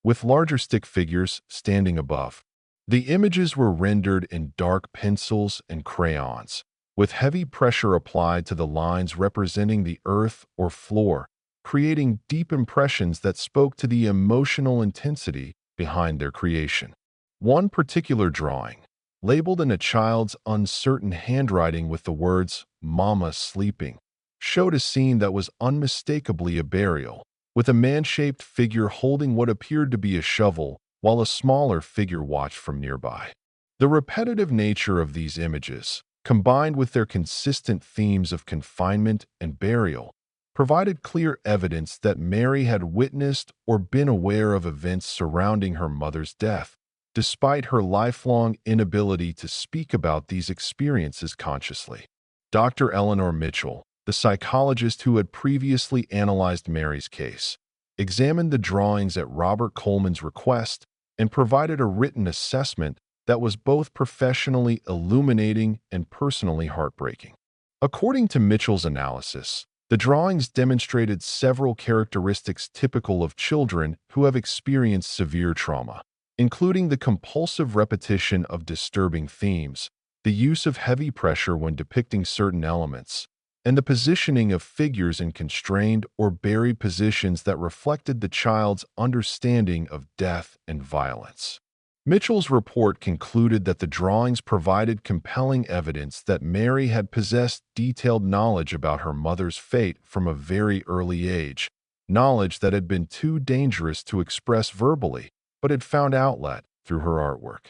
A: with larger stick figures standing above. The images were rendered in dark pencils and crayons, with heavy pressure applied to the lines representing the earth or floor, creating deep impressions that spoke to the emotional intensity behind their creation. One particular drawing, labeled in a child's uncertain handwriting with the words, "Mama sleeping," showed a scene that was unmistakably a burial, with a man-shaped figure holding what appeared to be a shovel while a smaller figure watched from nearby. The repetitive nature of these images, combined with their consistent themes of confinement and burial, provided clear evidence that Mary had witnessed or been aware of events surrounding her mother's death, despite her lifelong inability to speak about these experiences consciously. Dr. Eleanor Mitchell, the psychologist who had previously analyzed Mary's case, examined the drawings at Robert Coleman's request and provided a written assessment that was both professionally illuminating and personally heartbreaking. According to Mitchell's analysis, the drawings demonstrated several characteristics typical of children who have experienced severe trauma, including the compulsive repetition of disturbing themes, the use of heavy pressure when depicting certain elements, and the positioning of figures in constrained or buried positions that reflected the child's understanding of death and violence. Mitchell's report concluded that the drawings provided compelling evidence that Mary had possessed detailed knowledge about her mother's fate from a very early age, knowledge that had been too dangerous to express verbally, but had found outlet through her artwork.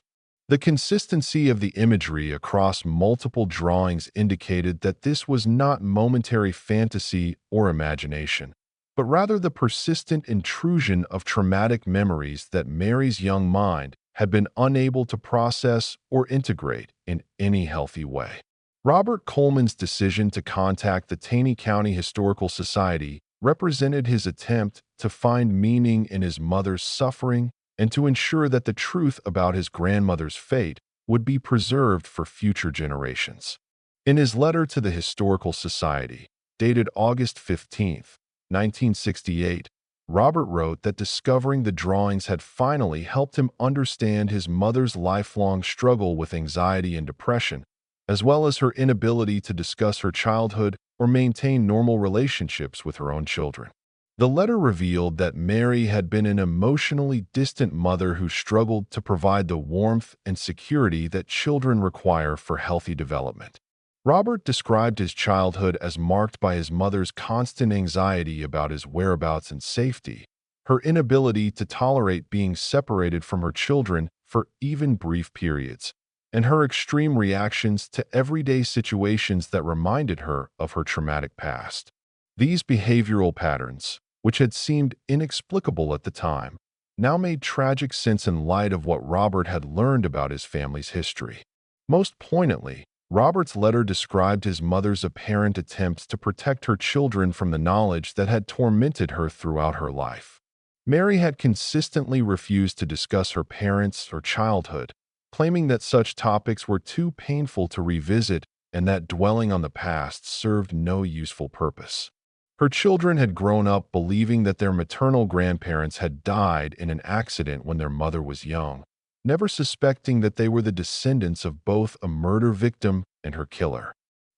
A: The consistency of the imagery across multiple drawings indicated that this was not momentary fantasy or imagination, but rather the persistent intrusion of traumatic memories that Mary's young mind had been unable to process or integrate in any healthy way. Robert Coleman's decision to contact the Taney County Historical Society represented his attempt to find meaning in his mother's suffering and to ensure that the truth about his grandmother's fate would be preserved for future generations. In his letter to the Historical Society, dated August 15, 1968, Robert wrote that discovering the drawings had finally helped him understand his mother's lifelong struggle with anxiety and depression, as well as her inability to discuss her childhood or maintain normal relationships with her own children. The letter revealed that Mary had been an emotionally distant mother who struggled to provide the warmth and security that children require for healthy development. Robert described his childhood as marked by his mother's constant anxiety about his whereabouts and safety, her inability to tolerate being separated from her children for even brief periods, and her extreme reactions to everyday situations that reminded her of her traumatic past. These behavioral patterns, which had seemed inexplicable at the time, now made tragic sense in light of what Robert had learned about his family's history. Most poignantly, Robert's letter described his mother's apparent attempts to protect her children from the knowledge that had tormented her throughout her life. Mary had consistently refused to discuss her parents or childhood, claiming that such topics were too painful to revisit and that dwelling on the past served no useful purpose. Her children had grown up believing that their maternal grandparents had died in an accident when their mother was young, never suspecting that they were the descendants of both a murder victim and her killer.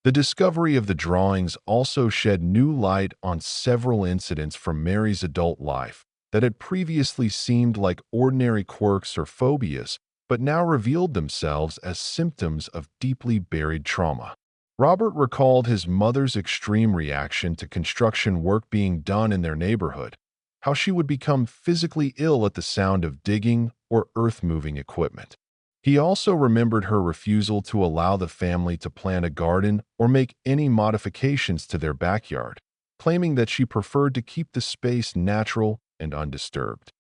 A: The discovery of the drawings also shed new light on several incidents from Mary's adult life that had previously seemed like ordinary quirks or phobias, but now revealed themselves as symptoms of deeply buried trauma. Robert recalled his mother's extreme reaction to construction work being done in their neighborhood, how she would become physically ill at the sound of digging or earth-moving equipment. He also remembered her refusal to allow the family to plant a garden or make any modifications to their backyard, claiming that she preferred to keep the space natural and undisturbed.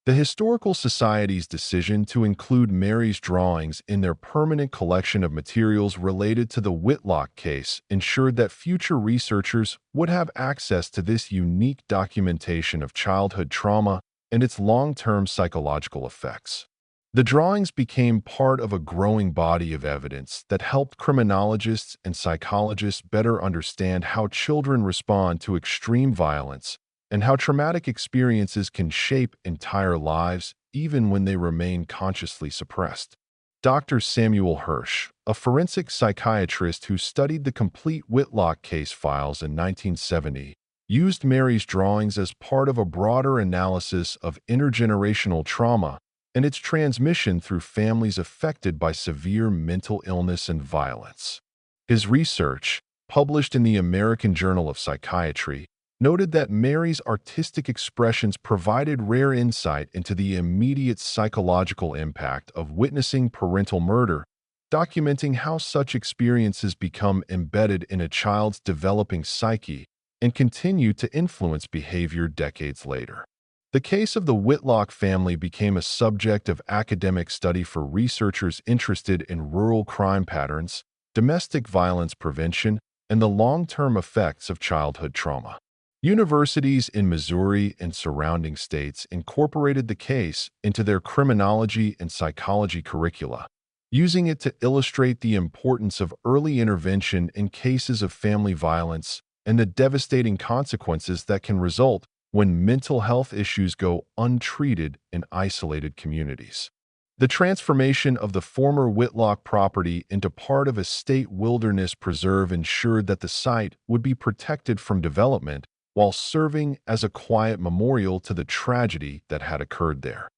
A: The Historical Society's decision to include Mary's drawings in their permanent collection of materials related to the Whitlock case ensured that future researchers would have access to this unique documentation of childhood trauma and its long-term psychological effects. The drawings became part of a growing body of evidence that helped criminologists and psychologists better understand how children respond to extreme violence and how traumatic experiences can shape entire lives even when they remain consciously suppressed. Dr. Samuel Hirsch, a forensic psychiatrist who studied the complete Whitlock case files in 1970, used Mary's drawings as part of a broader analysis of intergenerational trauma and its transmission through families affected by severe mental illness and violence. His research, published in the American Journal of Psychiatry, noted that Mary's artistic expressions provided rare insight into the immediate psychological impact of witnessing parental murder, documenting how such experiences become embedded in a child's developing psyche and continue to influence behavior decades later. The case of the Whitlock family became a subject of academic study for researchers interested in rural crime patterns, domestic violence prevention, and the long-term effects of childhood trauma. Universities in Missouri and surrounding states incorporated the case into their criminology and psychology curricula, using it to illustrate the importance of early intervention in cases of family violence and the devastating consequences that can result when mental health issues go untreated in isolated communities. The transformation of the former Whitlock property into part of a state wilderness preserve ensured that the site would be protected from development while serving as a quiet memorial to the tragedy that had occurred there.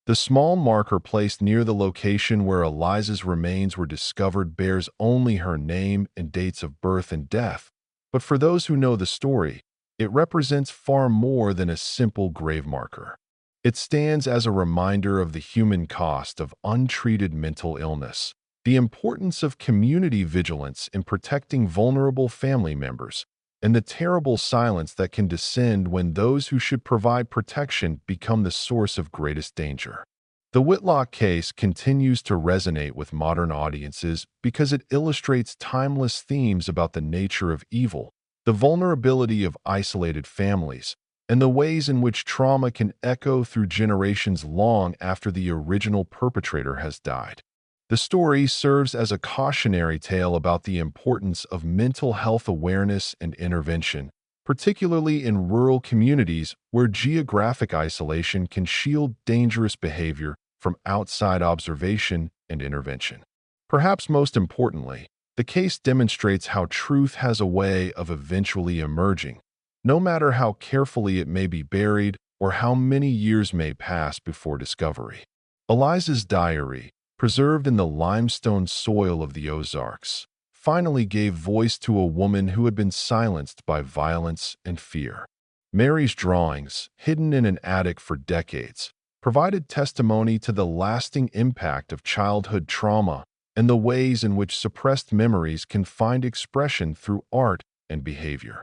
A: The small marker placed near the location where Eliza's remains were discovered bears only her name and dates of birth and death, but for those who know the story, it represents far more than a simple grave marker. It stands as a reminder of the human cost of untreated mental illness, the importance of community vigilance in protecting vulnerable family members, and the terrible silence that can descend when those who should provide protection become the source of greatest danger. The Whitlock case continues to resonate with modern audiences because it illustrates timeless themes about the nature of evil, the vulnerability of isolated families, and the ways in which trauma can echo through generations long after the original perpetrator has died. The story serves as a cautionary tale about the importance of mental health awareness and intervention, particularly in rural communities where geographic isolation can shield dangerous behavior from outside observation and intervention. Perhaps most importantly, the case demonstrates how truth has a way of eventually emerging, no matter how carefully it may be buried or how many years may pass before discovery. Eliza's diary, preserved in the limestone soil of the Ozarks, finally gave voice to a woman who had been silenced by violence and fear. Mary's drawings, hidden in an attic for decades, provided testimony to the lasting impact of childhood trauma and the ways in which suppressed memories can find expression through art and behavior.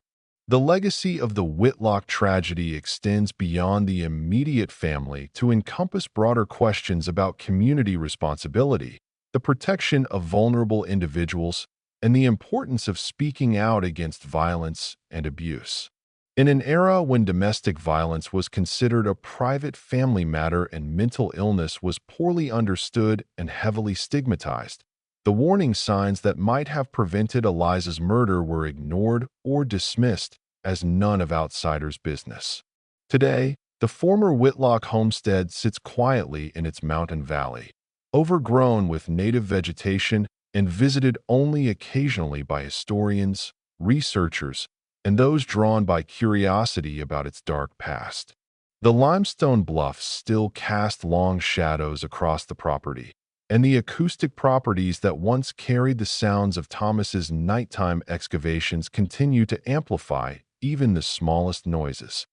A: The legacy of the Whitlock tragedy extends beyond the immediate family to encompass broader questions about community responsibility, the protection of vulnerable individuals, and the importance of speaking out against violence and abuse. In an era when domestic violence was considered a private family matter and mental illness was poorly understood and heavily stigmatized, the warning signs that might have prevented Eliza's murder were ignored or dismissed as none of outsiders' business. Today, the former Whitlock homestead sits quietly in its mountain valley, overgrown with native vegetation and visited only occasionally by historians, researchers, and those drawn by curiosity about its dark past. The limestone bluffs still cast long shadows across the property, and the acoustic properties that once carried the sounds of Thomas's nighttime excavations continue to amplify even the smallest noises,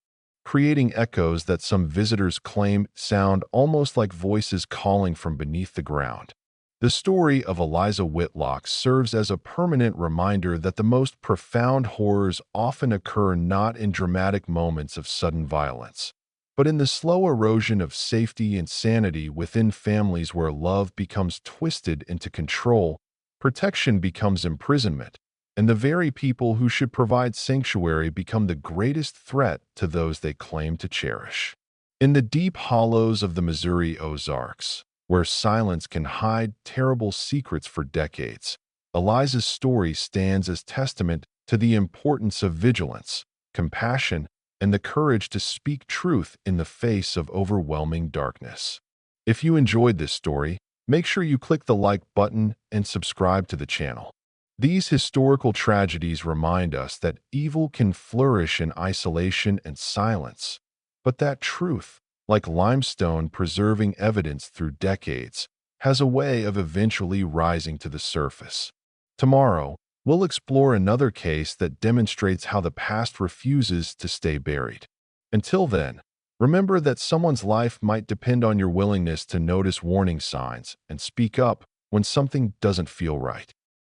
A: creating echoes that some visitors claim sound almost like voices calling from beneath the ground. The story of Eliza Whitlock serves as a permanent reminder that the most profound horrors often occur not in dramatic moments of sudden violence, but in the slow erosion of safety and sanity within families where love becomes twisted into control, protection becomes imprisonment, and the very people who should provide sanctuary become the greatest threat to those they claim to cherish. In the deep hollows of the Missouri Ozarks, where silence can hide terrible secrets for decades, Eliza's story stands as testament to the importance of vigilance, compassion, and the courage to speak truth in the face of overwhelming darkness. If you enjoyed this story, make sure you click the like button and subscribe to the channel. These historical tragedies remind us that evil can flourish in isolation and silence, but that truth, like limestone preserving evidence through decades, has a way of eventually rising to the surface. Tomorrow, we'll explore another case that demonstrates how the past refuses to stay buried. Until then, remember that someone's life might depend on your willingness to notice warning signs and speak up when something doesn't feel right.